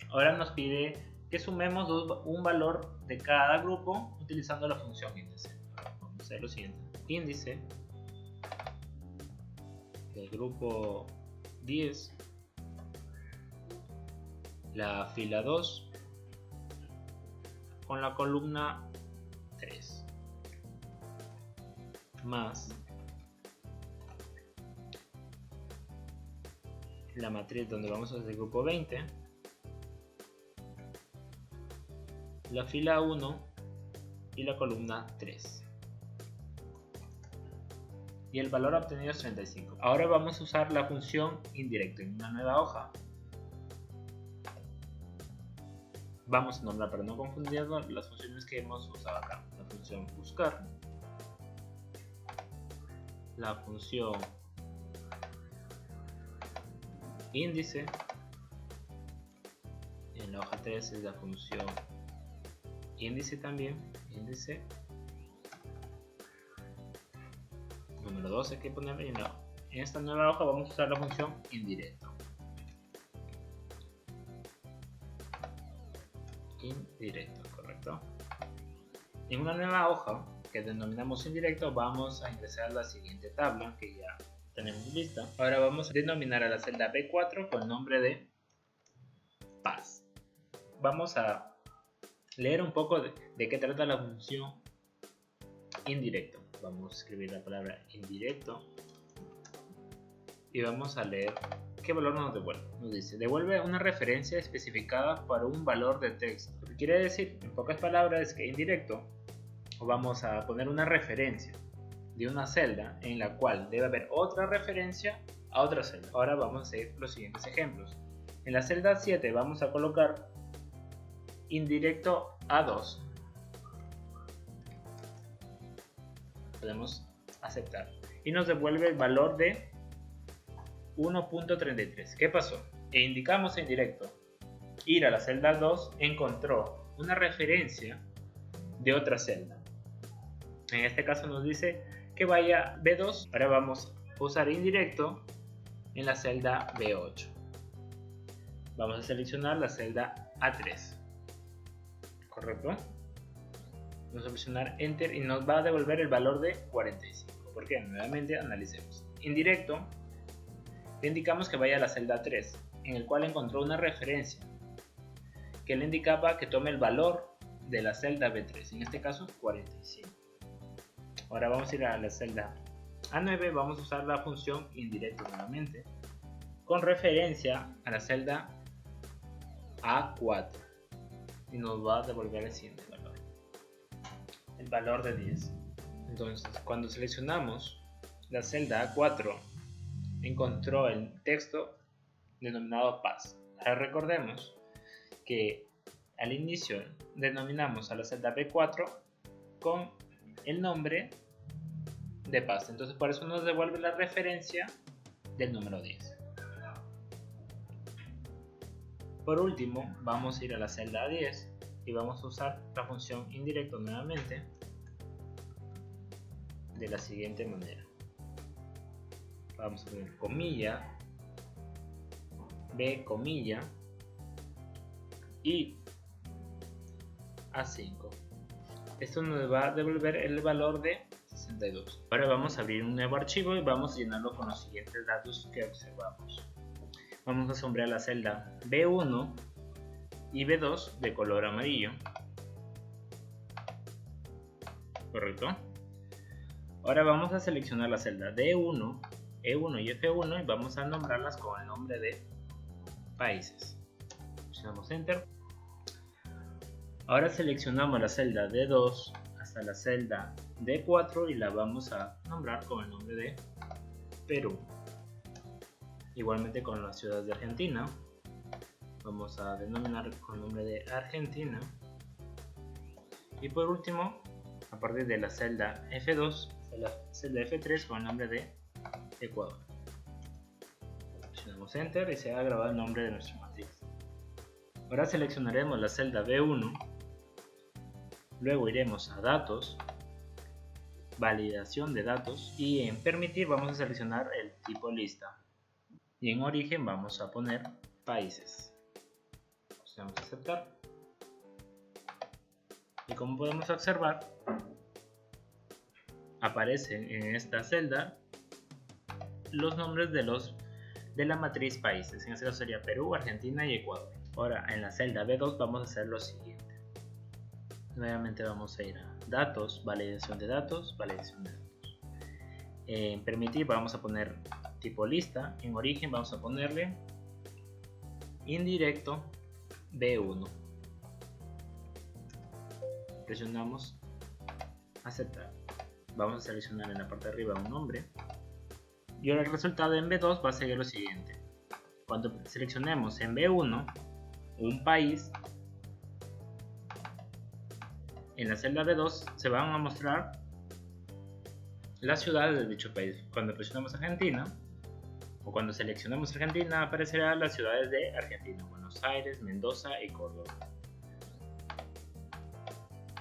Ahora nos pide que sumemos un valor de cada grupo utilizando la función índice. Vamos a hacer lo siguiente. Índice del grupo 10, la fila 2 con la columna 3 más la matriz donde vamos a hacer el grupo 20, la fila 1 y la columna 3. Y el valor obtenido es 35. Ahora vamos a usar la función indirecto en una nueva hoja. Vamos a nombrar, para no confundir, las funciones que hemos usado acá. La función buscar, la función índice, en la hoja 3 es la función índice también, índice. Número 2 hay que ponerle en esta nueva hoja vamos a usar la función indirecto. Indirecto, correcto. En una nueva hoja que denominamos indirecto vamos a ingresar a la siguiente tabla que ya tenemos lista. Ahora vamos a denominar a la celda B4 con el nombre de paz. Vamos a leer un poco de qué trata la función indirecto. Vamos a escribir la palabra indirecto y vamos a leer qué valor nos devuelve. Nos dice, devuelve una referencia especificada para un valor de texto. Lo que quiere decir, en pocas palabras, es que indirecto vamos a poner una referencia de una celda en la cual debe haber otra referencia a otra celda. Ahora vamos a hacer los siguientes ejemplos. En la celda 7 vamos a colocar indirecto A2. Podemos aceptar y nos devuelve el valor de 1.33. ¿Qué pasó? E indicamos en directo ir a la celda 2, encontró una referencia de otra celda. En este caso nos dice que vaya B2. Ahora vamos a usar indirecto en la celda B8. Vamos a seleccionar la celda A3. ¿Correcto? Vamos a presionar Enter y nos va a devolver el valor de 45. ¿Por qué? Nuevamente analicemos. Indirecto, le indicamos que vaya a la celda 3, en el cual encontró una referencia que le indicaba que tome el valor de la celda B3, en este caso 45. Ahora vamos a ir a la celda A9, vamos a usar la función indirecto nuevamente, con referencia a la celda A4, y nos va a devolver el siguiente valor, el valor de 10. Entonces, cuando seleccionamos la celda A4, encontró el texto denominado paz. Ahora recordemos que al inicio denominamos a la celda B4 con el nombre de pasta. Entonces por eso nos devuelve la referencia del número 10. Por último, vamos a ir a la celda 10 y vamos a usar la función indirecto nuevamente de la siguiente manera. Vamos a poner comilla, B comilla y A5. Esto nos va a devolver el valor de 62. Ahora vamos a abrir un nuevo archivo y vamos a llenarlo con los siguientes datos que observamos. Vamos a sombrear la celda B1 y B2 de color amarillo. Correcto. Ahora vamos a seleccionar la celda D1, E1 y F1 y vamos a nombrarlas con el nombre de países. Presionamos Enter. Ahora seleccionamos la celda D2 hasta la celda D4 y la vamos a nombrar con el nombre de Perú. Igualmente con las ciudades de Argentina, vamos a denominar con el nombre de Argentina. Y por último, a partir de la celda F2, la celda F3 con el nombre de Ecuador. Presionamos Enter y se ha grabado el nombre de nuestra matriz. Ahora seleccionaremos la celda B1, luego iremos a Datos, Validación de datos y en Permitir vamos a seleccionar el tipo lista. Y en origen vamos a poner países. Vamos a aceptar. Y como podemos observar, aparecen en esta celda los nombres de la matriz países. En este caso sería Perú, Argentina y Ecuador. Ahora en la celda B2 vamos a hacer lo siguiente. Nuevamente vamos a ir a datos, validación de datos, validación de datos. En permitir vamos a poner tipo lista. En origen vamos a ponerle indirecto B1. Presionamos aceptar. Vamos a seleccionar en la parte de arriba un nombre. Y ahora el resultado en B2 va a ser lo siguiente. Cuando seleccionemos en B1 un país, en la celda B2 se van a mostrar las ciudades de dicho país. Cuando presionamos Argentina, o cuando seleccionamos Argentina, aparecerán las ciudades de Argentina: Buenos Aires, Mendoza y Córdoba.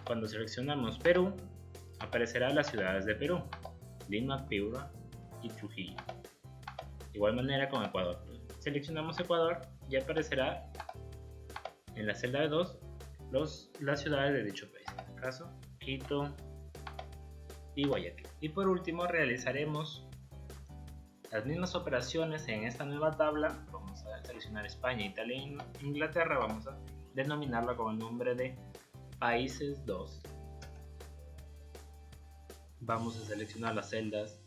Cuando seleccionamos Perú, aparecerán las ciudades de Perú: Lima, Piura y Trujillo. De igual manera con Ecuador. Seleccionamos Ecuador y aparecerá en la celda de 2 las ciudades de dicho país. En este caso, Quito y Guayaquil. Y por último realizaremos las mismas operaciones en esta nueva tabla. Vamos a seleccionar España, Italia e Inglaterra. Vamos a denominarla con el nombre de Países 2. Vamos a seleccionar las celdas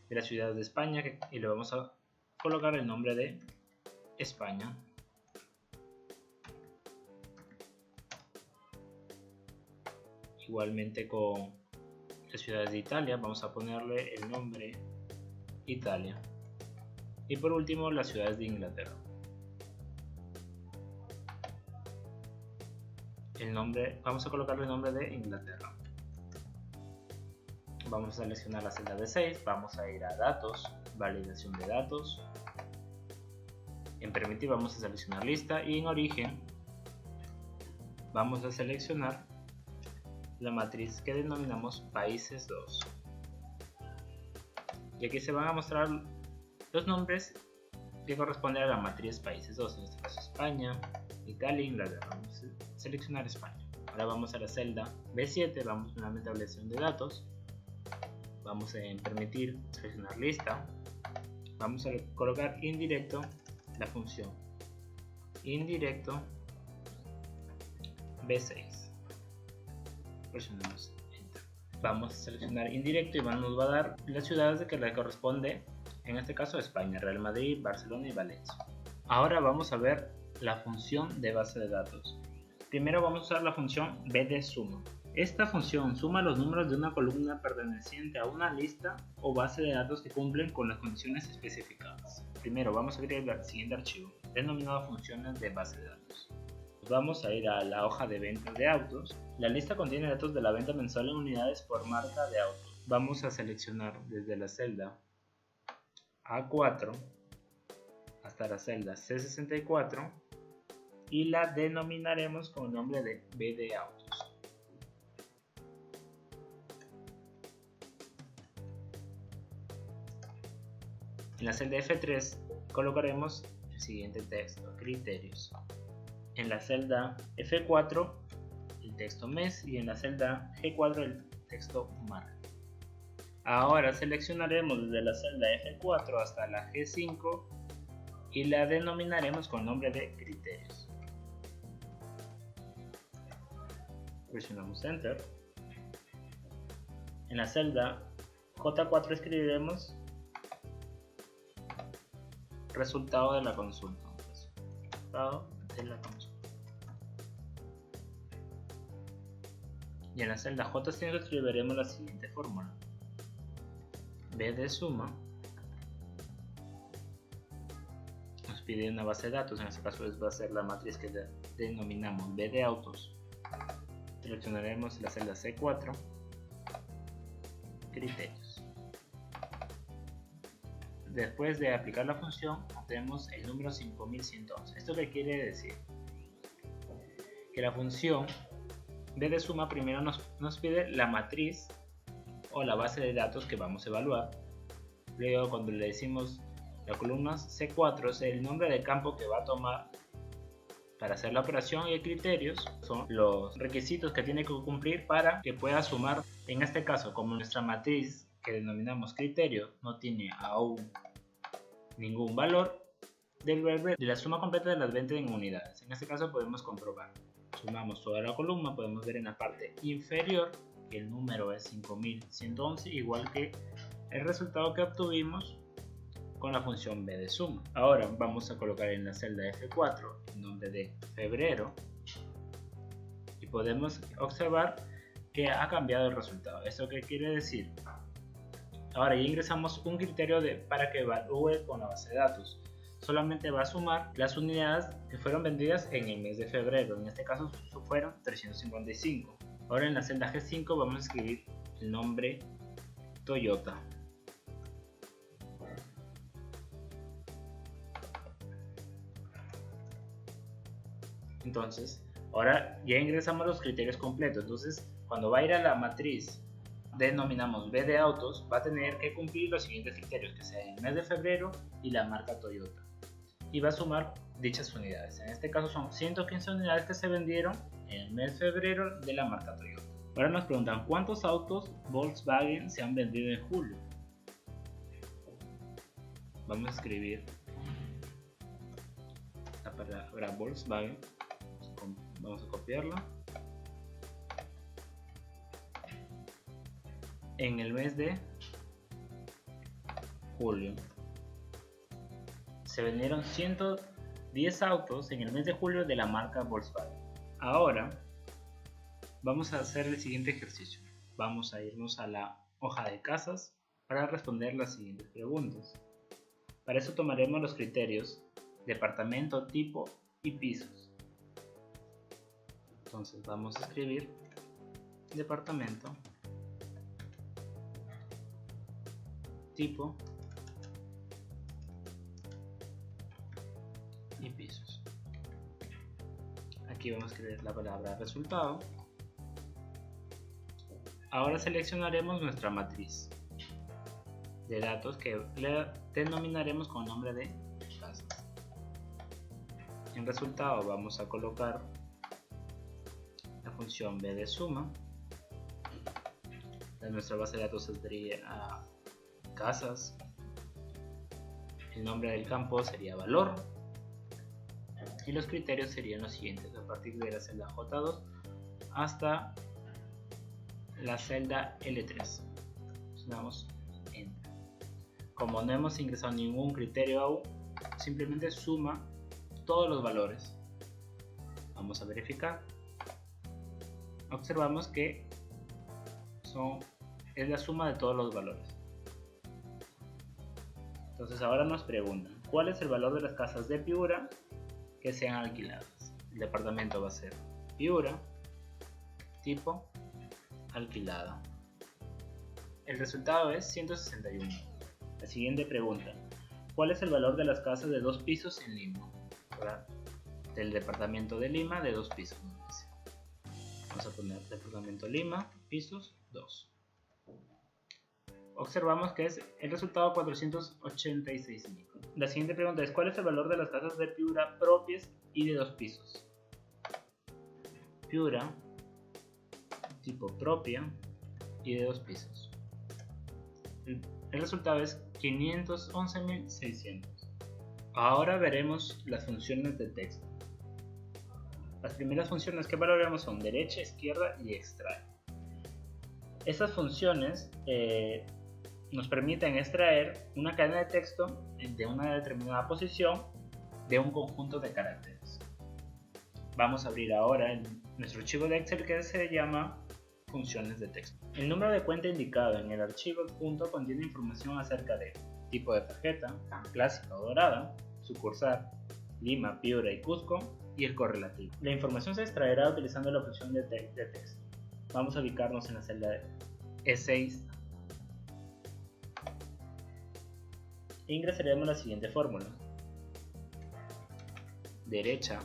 de las ciudades de España y le vamos a colocar el nombre de España. Igualmente con las ciudades de Italia vamos a ponerle el nombre Italia. Y por último las ciudades de Inglaterra. Vamos a colocarle el nombre de Inglaterra. Vamos a seleccionar la celda de 6, vamos a ir a datos, validación de datos. En permitir vamos a seleccionar lista y en origen vamos a seleccionar la matriz que denominamos países 2. Y aquí se van a mostrar los nombres que corresponden a la matriz países 2, en este caso España, Italia e Inglaterra. Vamos a seleccionar España. Ahora vamos a la celda B7, vamos nuevamente a validación de datos. Vamos a permitir seleccionar lista. Vamos a colocar indirecto la función indirecto B6. Presionamos Enter. Vamos a seleccionar indirecto y nos va a dar las ciudades que le corresponde, en este caso España, Real Madrid, Barcelona y Valencia. Ahora vamos a ver la función de base de datos. Primero vamos a usar la función bdsuma. Esta función suma los números de una columna perteneciente a una lista o base de datos que cumplen con las condiciones especificadas. Primero vamos a crear el siguiente archivo, denominado funciones de base de datos. Vamos a ir a la hoja de ventas de autos. La lista contiene datos de la venta mensual en unidades por marca de autos. Vamos a seleccionar desde la celda A4 hasta la celda C64 y la denominaremos con el nombre de B de autos. En la celda F3 colocaremos el siguiente texto: criterios. En la celda F4 el texto mes y en la celda G4 el texto marca. Ahora seleccionaremos desde la celda F4 hasta la G5 y la denominaremos con el nombre de criterios. Presionamos Enter. En la celda J4 escribiremos resultado de la consulta. Y en la celda J5 escribiremos la siguiente fórmula: B de suma. Nos pide una base de datos, en este caso va a ser la matriz que denominamos B de autos. Seleccionaremos la celda C4, criterios. Después de aplicar la función, obtenemos el número 5111. ¿Esto qué quiere decir? Que la función B de suma primero nos pide la matriz o la base de datos que vamos a evaluar. Luego, cuando le decimos la columna C4 es el nombre del campo que va a tomar para hacer la operación, y criterios son los requisitos que tiene que cumplir para que pueda sumar. En este caso, como nuestra matriz que denominamos criterio no tiene aún ningún valor, debe de la suma completa de las ventas en unidades. En este caso podemos comprobar. Sumamos toda la columna, podemos ver en la parte inferior que el número es 5111, igual que el resultado que obtuvimos con la función B de suma. Ahora vamos a colocar en la celda F4 el nombre de febrero y podemos observar que ha cambiado el resultado. ¿Esto qué quiere decir? Ahora ya ingresamos un criterio para que evalúe con la base de datos. Solamente va a sumar las unidades que fueron vendidas en el mes de febrero. En este caso fueron 355. Ahora en la celda G5 vamos a escribir el nombre Toyota. Entonces, ahora ya ingresamos los criterios completos. Entonces, cuando va a ir a la matriz denominamos B de autos, va a tener que cumplir los siguientes criterios, que sea el mes de febrero y la marca Toyota, y va a sumar dichas unidades. En este caso son 115 unidades que se vendieron en el mes de febrero de la marca Toyota. Ahora nos preguntan cuántos autos Volkswagen se han vendido en julio. Vamos a escribir la palabra Volkswagen, vamos a copiarla. En el mes de julio se vendieron 110 autos en el mes de julio de la marca Volkswagen. Ahora vamos a hacer el siguiente ejercicio. Vamos a irnos a la hoja de casas para responder las siguientes preguntas. Para eso tomaremos los criterios departamento, tipo y pisos. Entonces vamos a escribir departamento, tipo y pisos. Aquí vamos a escribir la palabra resultado. Ahora seleccionaremos nuestra matriz de datos que le denominaremos con el nombre de casas. En resultado vamos a colocar la función B de suma. Nuestra base de datos sería casas. El nombre del campo sería valor. Y los criterios serían los siguientes: a partir de la celda J2 hasta la celda L3. Damos Enter. Como no hemos ingresado ningún criterio aún, simplemente suma todos los valores. Vamos a verificar. Observamos que es la suma de todos los valores. Entonces ahora nos preguntan ¿cuál es el valor de las casas de Piura que sean alquiladas? el departamento va a ser Piura, tipo alquilada. El resultado es 161. La siguiente pregunta: ¿cuál es el valor de las casas de 2 pisos en Lima? ¿Verdad? Del departamento de Lima de 2 pisos. Vamos a poner departamento Lima, pisos 2. Observamos que es el resultado 486.000. La siguiente pregunta es: ¿cuál es el valor de las casas de Piura propias y de 2 pisos? Piura, tipo propia y de 2 pisos. El resultado es 511.600. Ahora veremos las funciones de texto. Las primeras funciones que valoramos son derecha, izquierda y extrae. Estas funciones nos permiten extraer una cadena de texto de una determinada posición de un conjunto de caracteres. Vamos a abrir ahora nuestro archivo de Excel que se llama funciones de texto. El número de cuenta indicado en el archivo adjunto contiene información acerca de tipo de tarjeta, clásica o dorada, sucursal, Lima, Piura y Cusco, y el correlativo. La información se extraerá utilizando la función de texto. Vamos a ubicarnos en la celda E6 e ingresaremos la siguiente fórmula: derecha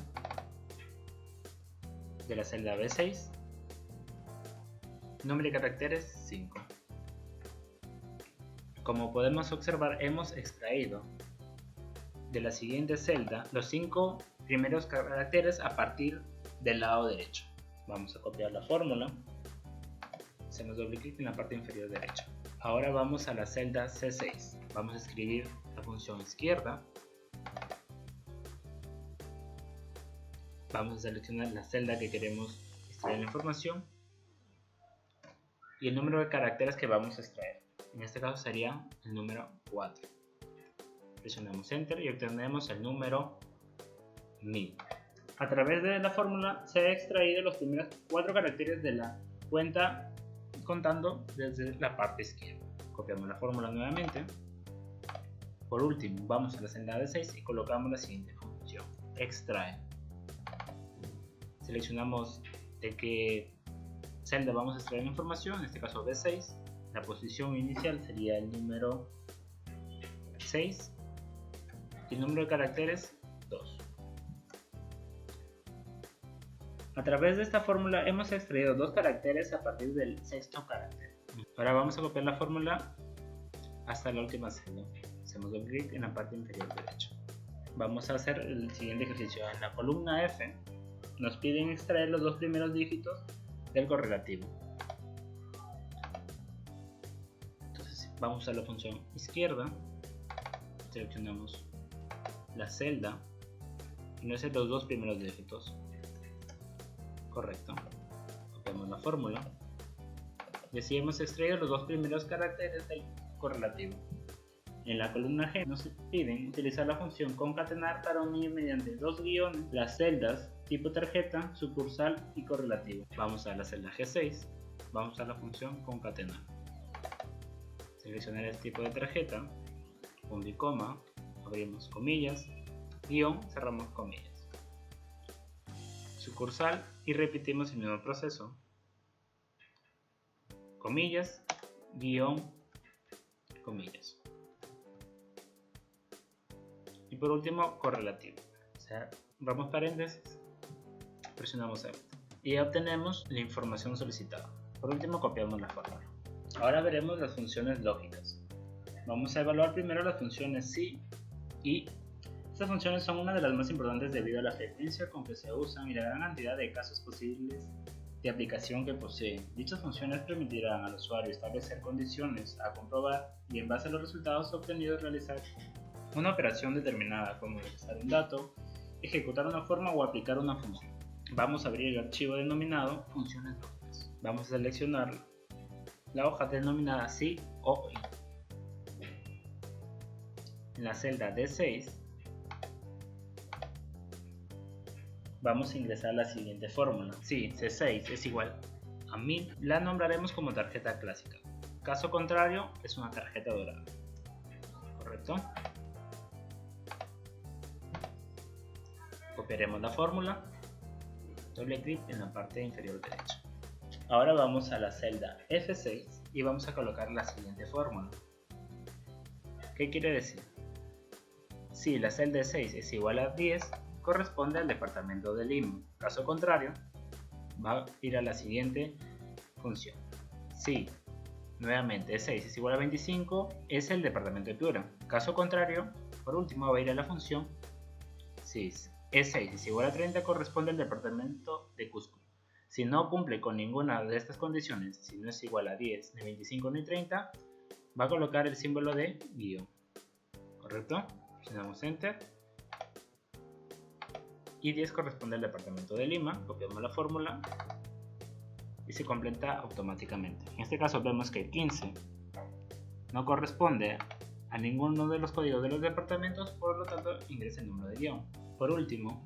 de la celda B6, número de caracteres 5. Como podemos observar, hemos extraído de la siguiente celda los 5 primeros caracteres a partir del lado derecho. Vamos a copiar la fórmula, hacemos doble clic en la parte inferior derecha. Ahora vamos a la celda C6, vamos a escribir la función izquierda, vamos a seleccionar la celda que queremos extraer la información y el número de caracteres que vamos a extraer. En este caso sería el número 4. Presionamos Enter y obtenemos el número 1000. A través de la fórmula se ha extraído los primeros 4 caracteres de la cuenta contando desde la parte izquierda. Copiamos la fórmula nuevamente. Por último, vamos a la celda de 6 y colocamos la siguiente función: extrae. Seleccionamos de qué celda vamos a extraer la información, en este caso B6. La posición inicial sería el número 6 y el número de caracteres 2. A través de esta fórmula hemos extraído 2 caracteres a partir del 6º carácter. Ahora vamos a copiar la fórmula hasta la última celda. Hacemos doble clic en la parte inferior derecha. Vamos a hacer el siguiente ejercicio. En la columna F nos piden extraer los 2 primeros dígitos del correlativo. Entonces vamos a la función izquierda, seleccionamos la celda y nos hace los 2 primeros dígitos. Correcto. Copiamos la fórmula y así hemos extraído los 2 primeros caracteres del correlativo. En la columna G nos piden utilizar la función concatenar para unir mediante 2 guiones las celdas tipo tarjeta, sucursal y correlativo. Vamos a la celda G6, vamos a la función concatenar. Seleccionar el tipo de tarjeta, punto y coma, abrimos comillas, guión, cerramos comillas. Sucursal y repetimos el mismo proceso. Comillas, guión, comillas. Y por último, correlativo. Cerramos paréntesis, presionamos Enter y obtenemos la información solicitada. Por último, copiamos la fórmula. Ahora veremos las funciones lógicas. Vamos a evaluar primero las funciones sí y estas funciones son una de las más importantes debido a la frecuencia con que se usan y la gran cantidad de casos posibles de aplicación que poseen. Dichas funciones permitirán al usuario establecer condiciones a comprobar y en base a los resultados obtenidos realizar una operación determinada, como ingresar un dato, ejecutar una forma o aplicar una función. Vamos a abrir el archivo denominado funciones lógicas. Vamos a seleccionar la hoja denominada sí o y. En la celda D6 vamos a ingresar la siguiente fórmula. Si C6 es igual a 1000, la nombraremos como tarjeta clásica. Caso contrario, es una tarjeta dorada. ¿Correcto? Copiaremos la fórmula doble clic en la parte inferior derecha. Ahora vamos a la celda F6 y vamos a colocar la siguiente fórmula. ¿Qué quiere decir? Si la celda 6 es igual a 10, corresponde al departamento de Lima. Caso contrario, va a ir a la siguiente función. Si nuevamente 6 es igual a 25, es el departamento de Piura. Caso contrario, por último, va a ir a la función. Si E6 es igual a 30, corresponde al departamento de Cusco. Si no cumple con ninguna de estas condiciones, si no es igual a 10, ni 25 ni 30, va a colocar el símbolo de guión. ¿Correcto? Presionamos Enter. Y 10 corresponde al departamento de Lima. Copiamos la fórmula y se completa automáticamente. En este caso vemos que 15 no corresponde a ninguno de los códigos de los departamentos, por lo tanto ingresa el número de guión. Por último,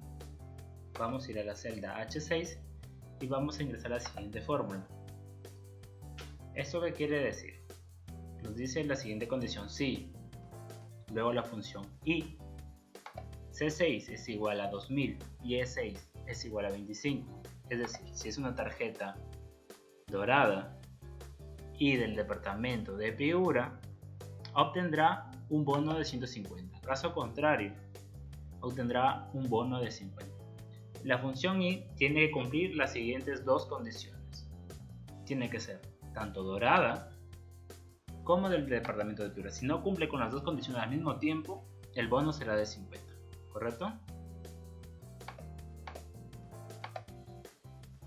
vamos a ir a la celda H6 y vamos a ingresar la siguiente fórmula. ¿Esto qué quiere decir? Nos dice la siguiente condición: si, luego la función y C6 es igual a 2000 y E6 es igual a 25, es decir, si es una tarjeta dorada y del departamento de Piura, obtendrá un bono de 150. Caso contrario, obtendrá un bono de 50. La función y tiene que cumplir las siguientes dos condiciones. Tiene que ser tanto dorada como del departamento de Piura. Si no cumple con las dos condiciones al mismo tiempo, el bono será de 50. ¿Correcto?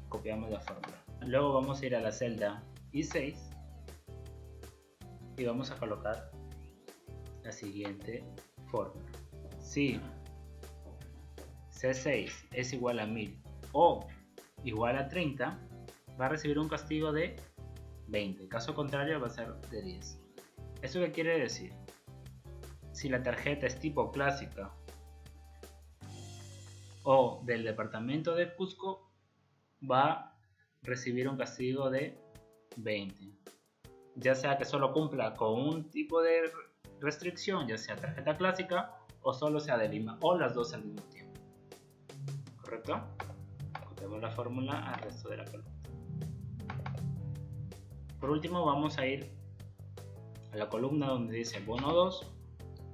Copiamos la fórmula. Luego vamos a ir a la celda I6 y vamos a colocar la siguiente fórmula. Si C6 es igual a 1000 o igual a 30, va a recibir un castigo de 20. Caso contrario, va a ser de 10. ¿Esto qué quiere decir? Si la tarjeta es tipo clásica o del departamento de Cusco, va a recibir un castigo de 20. Ya sea que solo cumpla con un tipo de restricción, ya sea tarjeta clásica o solo sea de Lima, o las dos al mismo tiempo. ¿Correcto? Copiamos la fórmula al resto de la columna. Por último, vamos a ir a la columna donde dice bono 2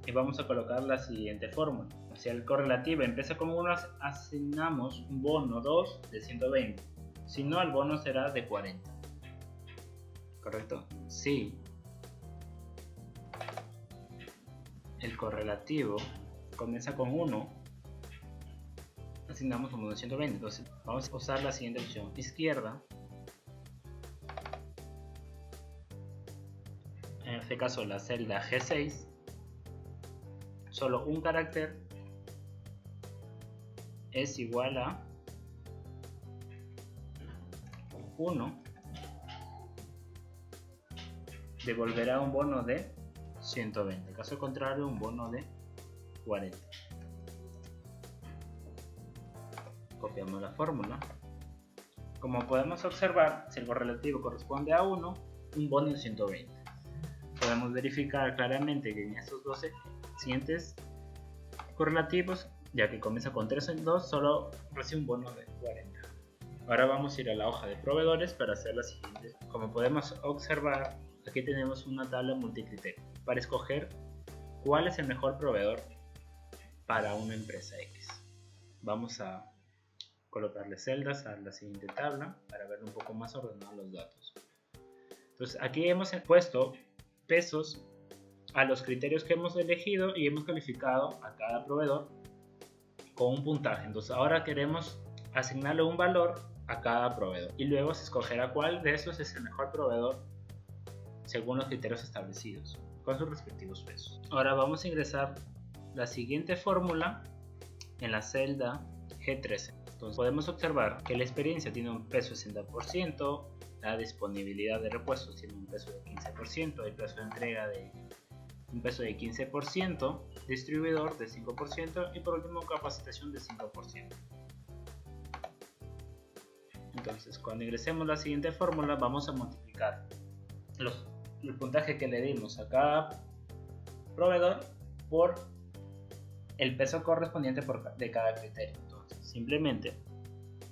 y vamos a colocar la siguiente fórmula. Si el correlativo empieza con 1, asignamos un bono 2 de 120. Si no, el bono será de 40. ¿Correcto? Si el correlativo comienza con 1, asignamos un bono de 120. Entonces vamos a usar la siguiente opción: izquierda. En este caso la celda G6, solo un carácter es igual a 1, devolverá un bono de 120, caso contrario un bono de 40. Copiamos la fórmula. Como podemos observar, si el correlativo corresponde a 1, un bono de 120. Podemos verificar claramente que en estos 12 siguientes correlativos, ya que comienza con 3 en 2, solo recibe un bono de 40. Ahora vamos a ir a la hoja de proveedores para hacer la siguiente. Como podemos observar, aquí tenemos una tabla multicriterio para escoger cuál es el mejor proveedor para una empresa X. Vamos a colocarle celdas a la siguiente tabla para ver un poco más ordenados los datos. Entonces aquí hemos puesto pesos a los criterios que hemos elegido y hemos calificado a cada proveedor con un puntaje. Entonces ahora queremos asignarle un valor a cada proveedor y luego se escogerá cuál de esos es el mejor proveedor según los criterios establecidos con sus respectivos pesos. Ahora vamos a ingresar la siguiente fórmula en la celda G13. Entonces podemos observar que la experiencia tiene un peso de 60%, la disponibilidad de repuestos tiene un peso de 15%, el peso de entrega de un peso de 15%, distribuidor de 5% y por último capacitación de 5%. Entonces cuando ingresemos la siguiente fórmula vamos a multiplicar el puntaje que le dimos a cada proveedor por el peso correspondiente de cada criterio. Entonces simplemente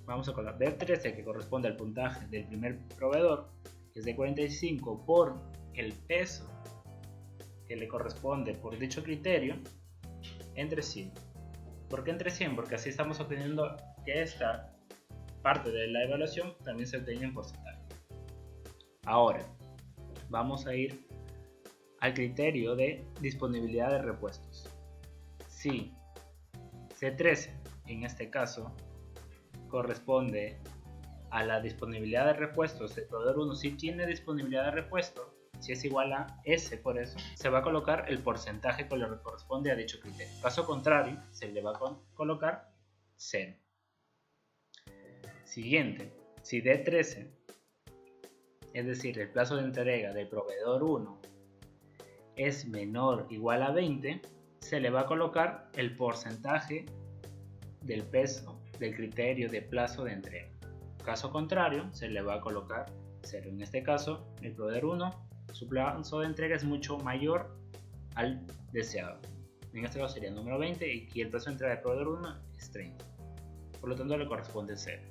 vamos a colocar B13, que corresponde al puntaje del primer proveedor, que es de 45, por el peso que le corresponde por dicho criterio, entre 100. ¿Por qué entre 100? Porque así estamos obteniendo que esta parte de la evaluación también se obtenga en porcentaje. Ahora vamos a ir al criterio de disponibilidad de repuestos. Si C13 en este caso corresponde a la disponibilidad de repuestos, el proveedor 1 si tiene disponibilidad de repuesto, si es igual a S, por eso se va a colocar el porcentaje que le corresponde a dicho criterio. Caso contrario, se le va a colocar 0. Siguiente, si D13, es decir, el plazo de entrega del proveedor 1 es menor o igual a 20, se le va a colocar el porcentaje del peso del criterio de plazo de entrega. Caso contrario, se le va a colocar 0. En este caso, el proveedor 1, su plazo de entrega es mucho mayor al deseado. En este caso sería el número 20 y el plazo de entrega del proveedor 1 es 30. Por lo tanto, le corresponde 0.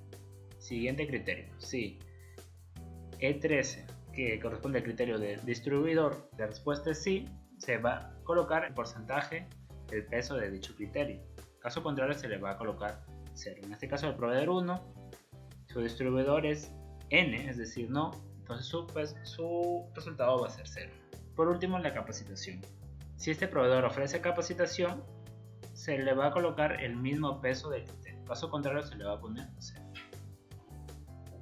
Siguiente criterio. Si E13, que corresponde al criterio de distribuidor de respuesta es sí, se va a colocar el porcentaje del peso de dicho criterio. Caso contrario, se le va a colocar 0. En este caso, el proveedor 1, su distribuidor es N, es decir, no, entonces su resultado va a ser 0. Por último, la capacitación. Si este proveedor ofrece capacitación, se le va a colocar el mismo peso del criterio. Caso contrario, se le va a poner 0.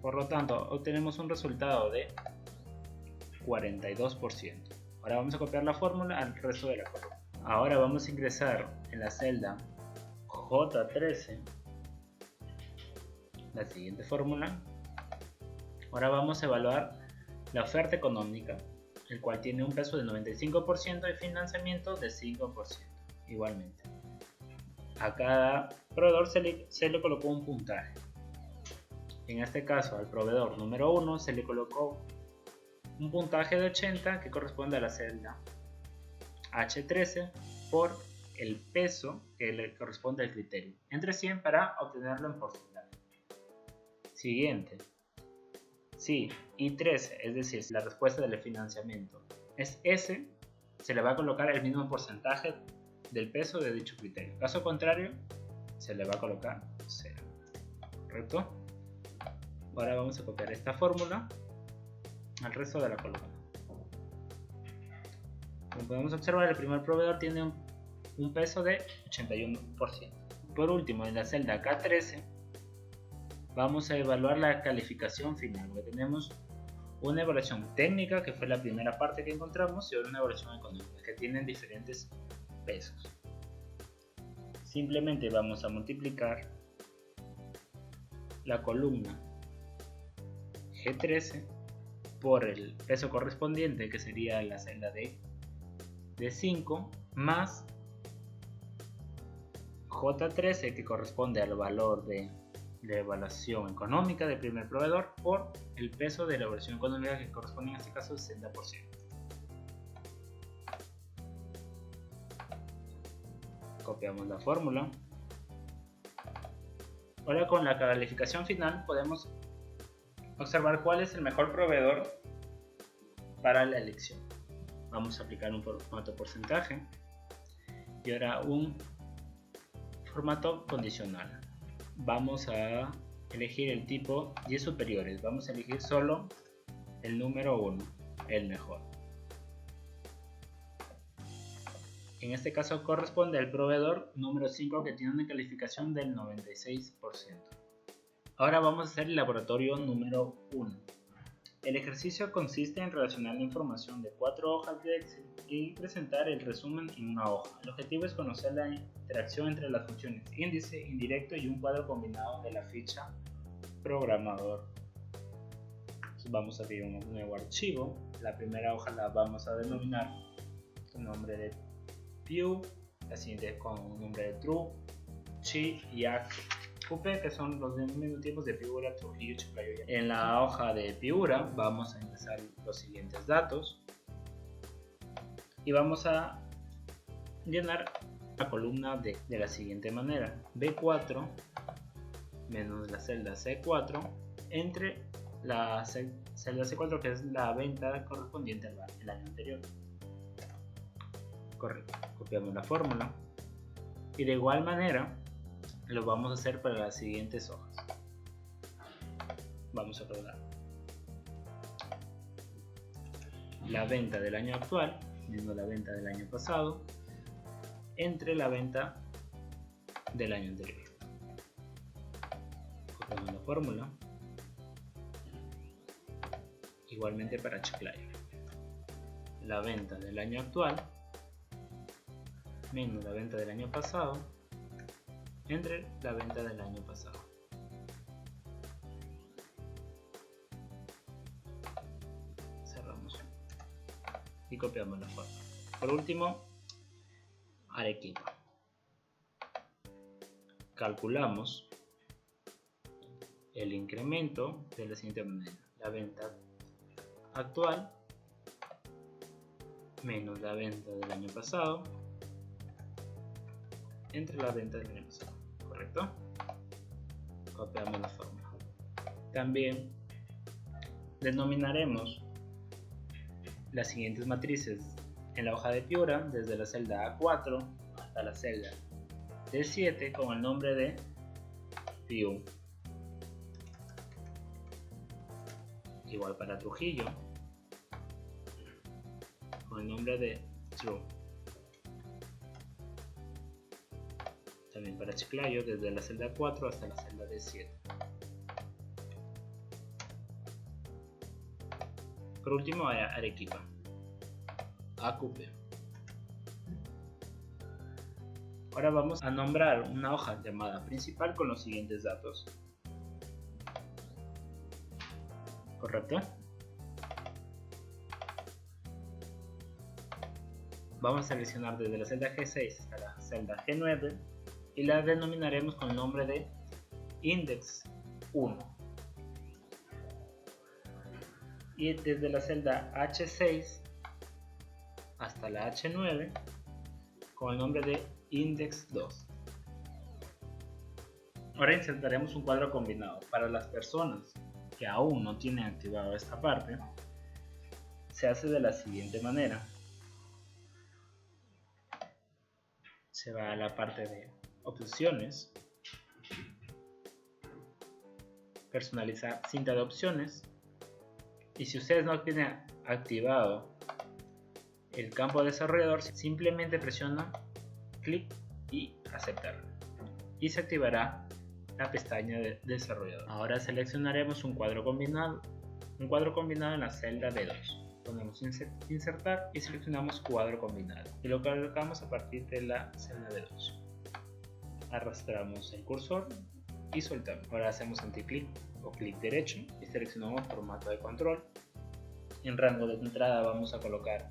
Por lo tanto, obtenemos un resultado de 42%. Ahora vamos a copiar la fórmula al resto de la columna. Ahora vamos a ingresar en la celda J13 la siguiente fórmula. Ahora vamos a evaluar la oferta económica, el cual tiene un peso del 95% y financiamiento de 5%. Igualmente, a cada proveedor se le colocó un puntaje. En este caso, al proveedor número 1 se le colocó un puntaje de 80 que corresponde a la celda H13 por el peso que le corresponde al criterio, entre 100 para obtenerlo en porcentaje. Siguiente, si I13, es decir, la respuesta del financiamiento es S, se le va a colocar el mismo porcentaje del peso de dicho criterio. Caso contrario, se le va a colocar 0. ¿Correcto? Ahora vamos a copiar esta fórmula al resto de la columna. Como podemos observar, el primer proveedor tiene un peso de 81%. Por último, en la celda K13 vamos a evaluar la calificación final. Tenemos una evaluación técnica, que fue la primera parte que encontramos, y una evaluación económica, que tienen diferentes pesos. Simplemente vamos a multiplicar la columna G13 por el peso correspondiente, que sería la celda de 5, más J13, que corresponde al valor de la evaluación económica del primer proveedor, por el peso de la evaluación económica, que corresponde en este caso al 60%. Copiamos la fórmula. Ahora, con la calificación final podemos observar cuál es el mejor proveedor para la elección. Vamos a aplicar un formato porcentaje y ahora un formato condicional. Vamos a elegir el tipo 10 superiores. Vamos a elegir solo el número 1, el mejor. En este caso corresponde al proveedor número 5, que tiene una calificación del 96%. Ahora vamos a hacer el laboratorio número 1. El ejercicio consiste en relacionar la información de 4 hojas de Excel y presentar el resumen en una hoja. El objetivo es conocer la interacción entre las funciones índice, indirecto y un cuadro combinado de la ficha programador. Entonces vamos a abrir un nuevo archivo. La primera hoja la vamos a denominar con nombre de view, la siguiente con un nombre de true, chi y QP, que son los mismos tipos de figura Trujillo, Chiclayo. En la hoja de figura vamos a ingresar los siguientes datos y vamos a llenar la columna de la siguiente manera: B4 menos la celda C4 entre la celda C4, que es la venta correspondiente al año anterior. Correcto, copiamos la fórmula y de igual manera lo vamos a hacer para las siguientes hojas. Vamos a probar la venta del año actual menos la venta del año pasado entre la venta del año anterior. Copiamos la fórmula. Igualmente para Chiclayo. La venta del año actual menos la venta del año pasado entre la venta del año pasado. Cerramos y copiamos la fórmula. Por último, Arequipa. Calculamos el incremento de la siguiente manera: la venta actual menos la venta del año pasado entre la venta del año pasado. ¿Correcto? Copiamos la fórmula. También denominaremos las siguientes matrices en la hoja de Piura, desde la celda A4 hasta la celda D7, con el nombre de Piu. Igual para Trujillo, con el nombre de True. También para Chiclayo, desde la celda 4 hasta la celda D7. Por último, Arequipa, Acupe. Ahora vamos a nombrar una hoja llamada principal con los siguientes datos. ¿Correcto? Vamos a seleccionar desde la celda G6 hasta la celda G9 y la denominaremos con el nombre de Index 1. Y desde la celda H6 hasta la H9 con el nombre de Index 2. Ahora insertaremos un cuadro combinado. Para las personas que aún no tienen activado esta parte, se hace de la siguiente manera. Se va a la parte de opciones, personalizar cinta de opciones, y si ustedes no tienen activado el campo de desarrollador, simplemente presiona clic y aceptar y se activará la pestaña de desarrollador. Ahora seleccionaremos un cuadro combinado en la celda B2. Ponemos insertar y seleccionamos cuadro combinado y lo colocamos a partir de la celda B2. Arrastramos el cursor y soltamos. Ahora hacemos anticlic o clic derecho y seleccionamos formato de control. En rango de entrada vamos a colocar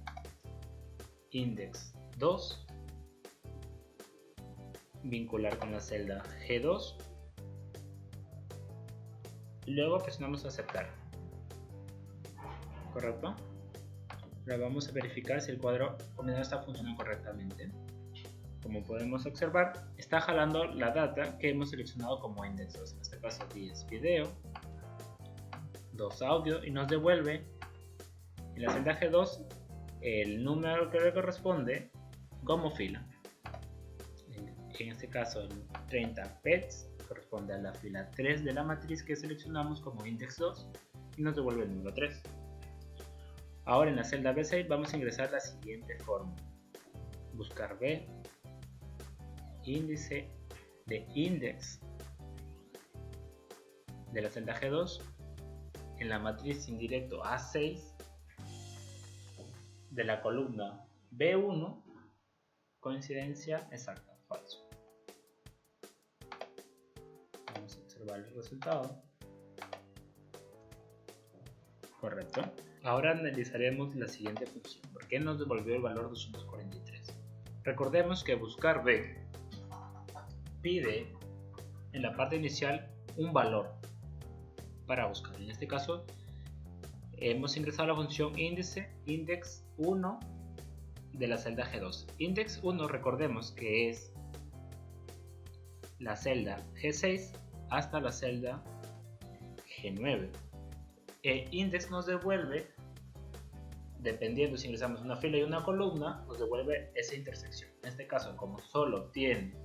Index 2, vincular con la celda G2 y luego presionamos aceptar. ¿Correcto? Ahora vamos a verificar si el cuadro combinado está funcionando correctamente. Como podemos observar, está jalando la data que hemos seleccionado como Index 2, en este caso 10 video, 2 audio, y nos devuelve en la celda G2 el número que le corresponde como fila. En este caso, el 30 pets corresponde a la fila 3 de la matriz que seleccionamos como Index 2 y nos devuelve el número 3. Ahora en la celda B6 vamos a ingresar la siguiente fórmula: buscar B, índice de index de la celda G2 en la matriz indirecto A6 de la columna B1, coincidencia exacta, falso. Vamos a observar el resultado. Correcto. Ahora analizaremos la siguiente función: ¿por qué nos devolvió el valor 243? Recordemos que buscar B pide en la parte inicial un valor para buscar. En este caso hemos ingresado la función índice index 1 de la celda G2. Index 1, recordemos que es la celda G6 hasta la celda G9. Index nos devuelve, dependiendo si ingresamos una fila y una columna, nos devuelve esa intersección. En este caso, como solo tiene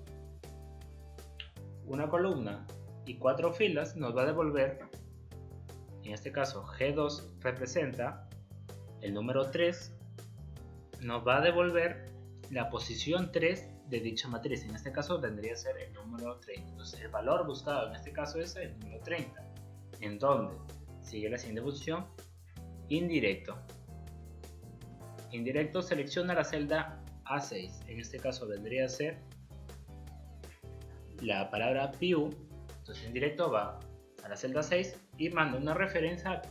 una columna y 4 filas, nos va a devolver, en este caso G2 representa el número 3, nos va a devolver la posición 3 de dicha matriz. En este caso vendría a ser el número 30. Entonces el valor buscado en este caso es el número 30, en donde sigue la siguiente función: indirecto. Indirecto selecciona la celda A6, en este caso vendría a ser la palabra PIU. Entonces indirecto va a la celda 6 y manda una referencia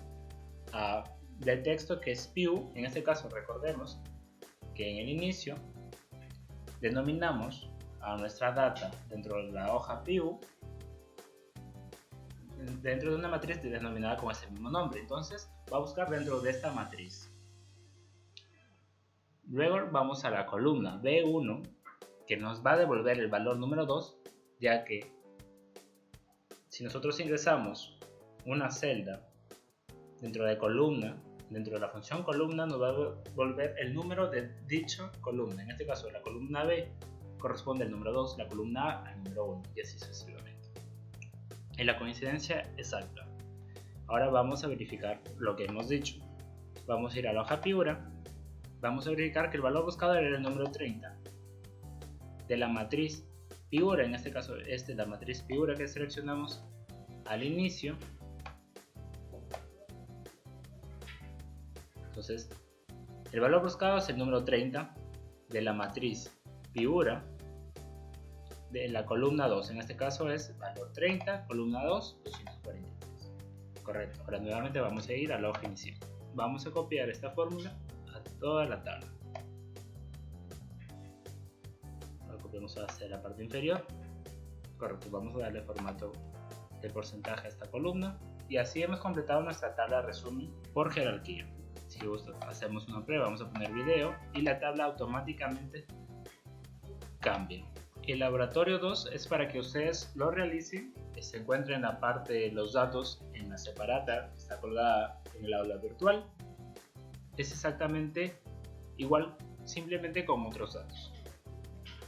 del texto que es PIU. En este caso recordemos que en el inicio denominamos a nuestra data dentro de la hoja PIU dentro de una matriz denominada con ese mismo nombre. Entonces va a buscar dentro de esta matriz. Luego vamos a la columna B1, que nos va a devolver el valor número 2, ya que si nosotros ingresamos una celda dentro de columna, dentro de la función columna nos va a devolver el número de dicha columna. En este caso la columna B corresponde al número 2, la columna A al número 1 y así sucesivamente. En la coincidencia exacta. Ahora vamos a verificar lo que hemos dicho. Vamos a ir a la hoja figura. Vamos a verificar que el valor buscado era el número 30 de la matriz figura. En este caso esta es la matriz figura que seleccionamos al inicio. Entonces el valor buscado es el número 30 de la matriz figura de la columna 2. En este caso es valor 30, columna 2, 243. Correcto. Ahora nuevamente vamos a ir a la hoja inicial. Vamos a copiar esta fórmula a toda la tabla. Ahora copiamos hacia la parte inferior. Correcto. Vamos a darle formato de porcentaje a esta columna. Y así hemos completado nuestra tabla de resumen por jerarquía. Si gusta, hacemos una prueba. Vamos a poner video y la tabla automáticamente cambia. El laboratorio 2 es para que ustedes lo realicen. Se encuentra en la parte de los datos en la separata que está colgada en el aula virtual. Es exactamente igual, simplemente con otros datos.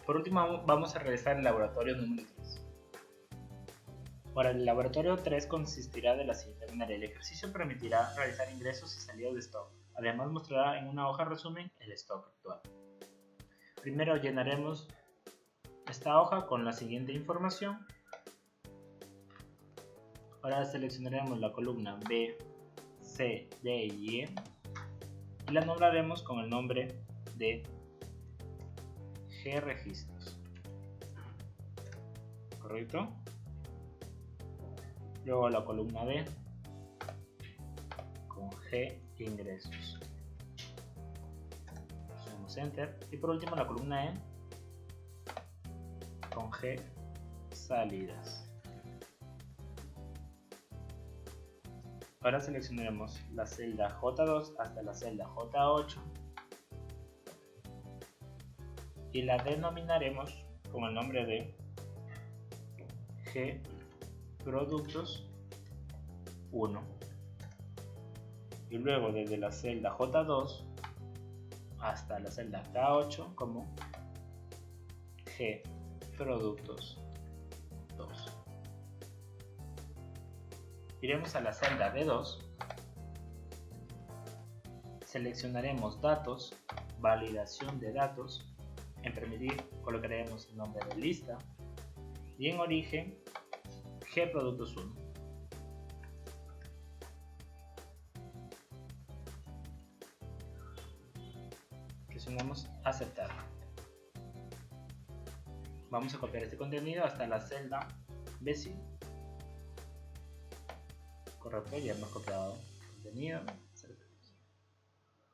Por último vamos a realizar el laboratorio número 3. Ahora el laboratorio 3 consistirá de la siguiente manera. El ejercicio permitirá realizar ingresos y salidas de stock. Además mostrará en una hoja resumen el stock actual. Primero llenaremos esta hoja con la siguiente información. Ahora seleccionaremos la columna B, C, D y E y la nombraremos con el nombre de G registros. ¿Correcto? Luego la columna D con G ingresos. Hacemos Enter. Y por último la columna E con G salidas. Ahora seleccionaremos la celda J2 hasta la celda J8 y la denominaremos con el nombre de G productos 1. Y luego desde la celda J2 hasta la celda K8 como G productos 2. Iremos a la celda B2, seleccionaremos datos, validación de datos, en permitir colocaremos el nombre de lista y en origen G productos 1. Presionamos aceptar. Vamos a copiar este contenido hasta la celda B5. Correcto, ya hemos copiado el contenido.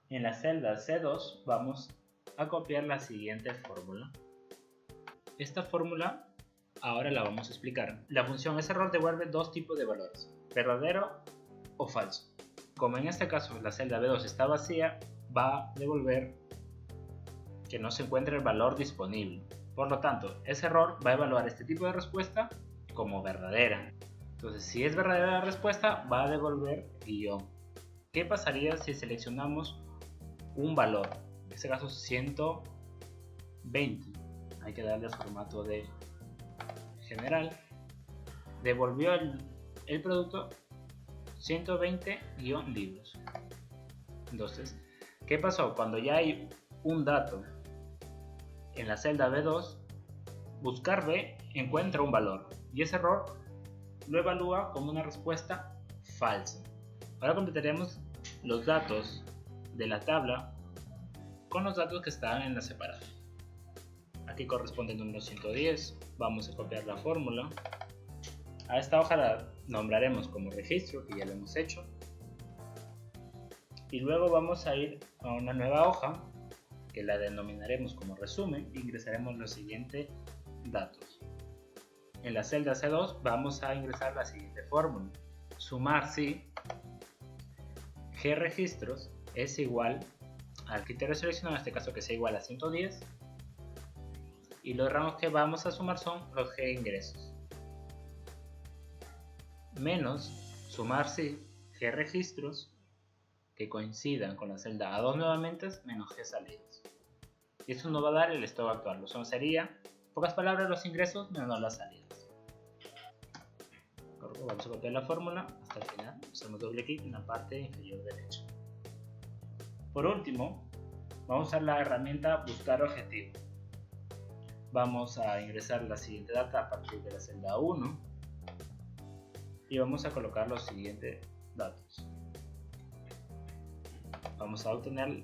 En la celda C2 vamos a copiar la siguiente fórmula. Esta fórmula ahora la vamos a explicar. La función error devuelve dos tipos de valores, verdadero o falso. Como en este caso la celda B2 está vacía, va a devolver que no se encuentra el valor disponible. Por lo tanto, ese error va a evaluar este tipo de respuesta como verdadera. Entonces, si es verdadera la respuesta, va a devolver guión. ¿Qué pasaría si seleccionamos un valor? En este caso 120. Hay que darle formato de general. Devolvió el producto 120-libros. Entonces, ¿qué pasó? Cuando ya hay un dato en la celda B2, buscar B encuentra un valor y ese error lo evalúa como una respuesta falsa. Ahora completaremos los datos de la tabla con los datos que están en la separada. Aquí corresponde el número 110. Vamos a copiar la fórmula. A esta hoja la nombraremos como registro, que ya lo hemos hecho. Y luego vamos a ir a una nueva hoja, que la denominaremos como resumen, e ingresaremos los siguientes datos. En la celda C2 vamos a ingresar la siguiente fórmula. Sumar si G registros es igual al criterio seleccionado, en este caso que sea igual a 110, y los rangos que vamos a sumar son los G ingresos, menos sumar si G registros que coincidan con la celda A2 nuevamente menos G salidas. Y eso nos va a dar el stock actual. Lo son sería, en pocas palabras, los ingresos menos las salidas. Vamos a copiar la fórmula hasta el final. Hacemos doble clic en la parte inferior derecha. Por último, vamos a usar la herramienta buscar objetivo. Vamos a ingresar la siguiente data a partir de la celda 1 y vamos a colocar los siguientes datos. Vamos a obtener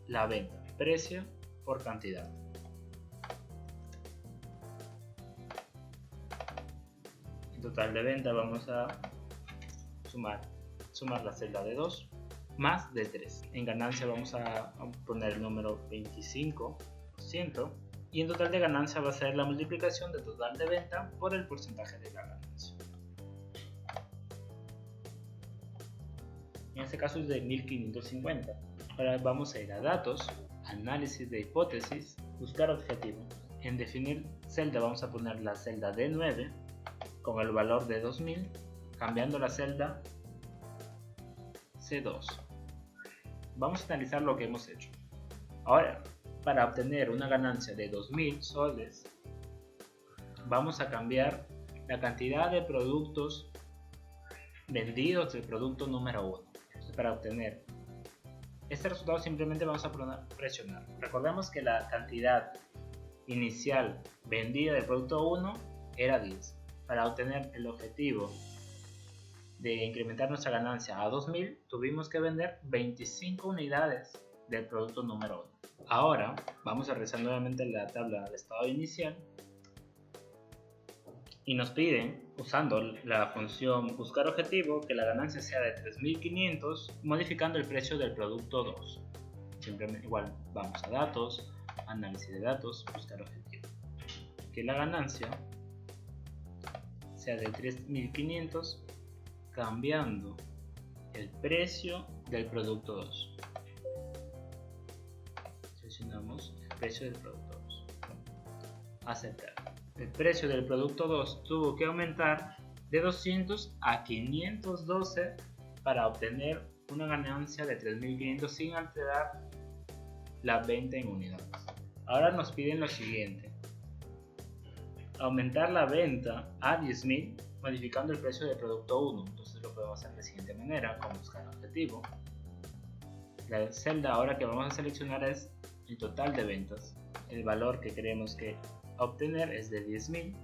la venta, precio por cantidad. En total de venta vamos a sumar la celda de 2 más de 3. En ganancia vamos a poner el número 25%. Y en total de ganancia va a ser la multiplicación del total de venta por el porcentaje de la ganancia. En este caso es de 1550. Ahora vamos a ir a datos, análisis de hipótesis, buscar objetivo. En definir celda vamos a poner la celda D9 con el valor de 2000, cambiando la celda C2. Vamos a analizar lo que hemos hecho. Ahora, para obtener una ganancia de 2000 soles, vamos a cambiar la cantidad de productos vendidos del producto número 1. Entonces, para obtener este resultado simplemente vamos a presionar. Recordemos que la cantidad inicial vendida del producto 1 era 10. Para obtener el objetivo de incrementar nuestra ganancia a 2000, tuvimos que vender 25 unidades del producto número 1. Ahora vamos a revisar nuevamente la tabla de estado inicial y nos piden, usando la función buscar objetivo, que la ganancia sea de 3500 modificando el precio del producto 2. Simplemente igual vamos a datos, análisis de datos, buscar objetivo. Que la ganancia sea de 3500 cambiando el precio del producto 2. Seleccionamos el precio del producto 2. Aceptar. El precio del producto 2 tuvo que aumentar de 200 a 512 para obtener una ganancia de 3500 sin alterar la venta en unidades. Ahora nos piden lo siguiente: aumentar la venta a 10.000 modificando el precio del producto 1. Entonces lo podemos hacer de la siguiente manera, con buscar objetivo. La celda ahora que vamos a seleccionar es el total de ventas. El valor que queremos que obtener es de 10.000,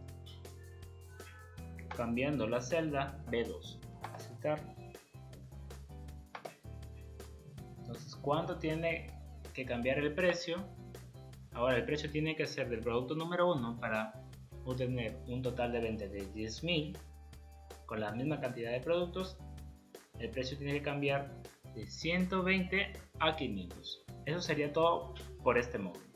cambiando la celda B2. Aceptar. Entonces, ¿cuánto tiene que cambiar el precio? Ahora el precio tiene que ser del producto número 1 para obtener un total de venta de 10.000 con la misma cantidad de productos. El precio tiene que cambiar de 120 a 500. Eso sería todo por este módulo.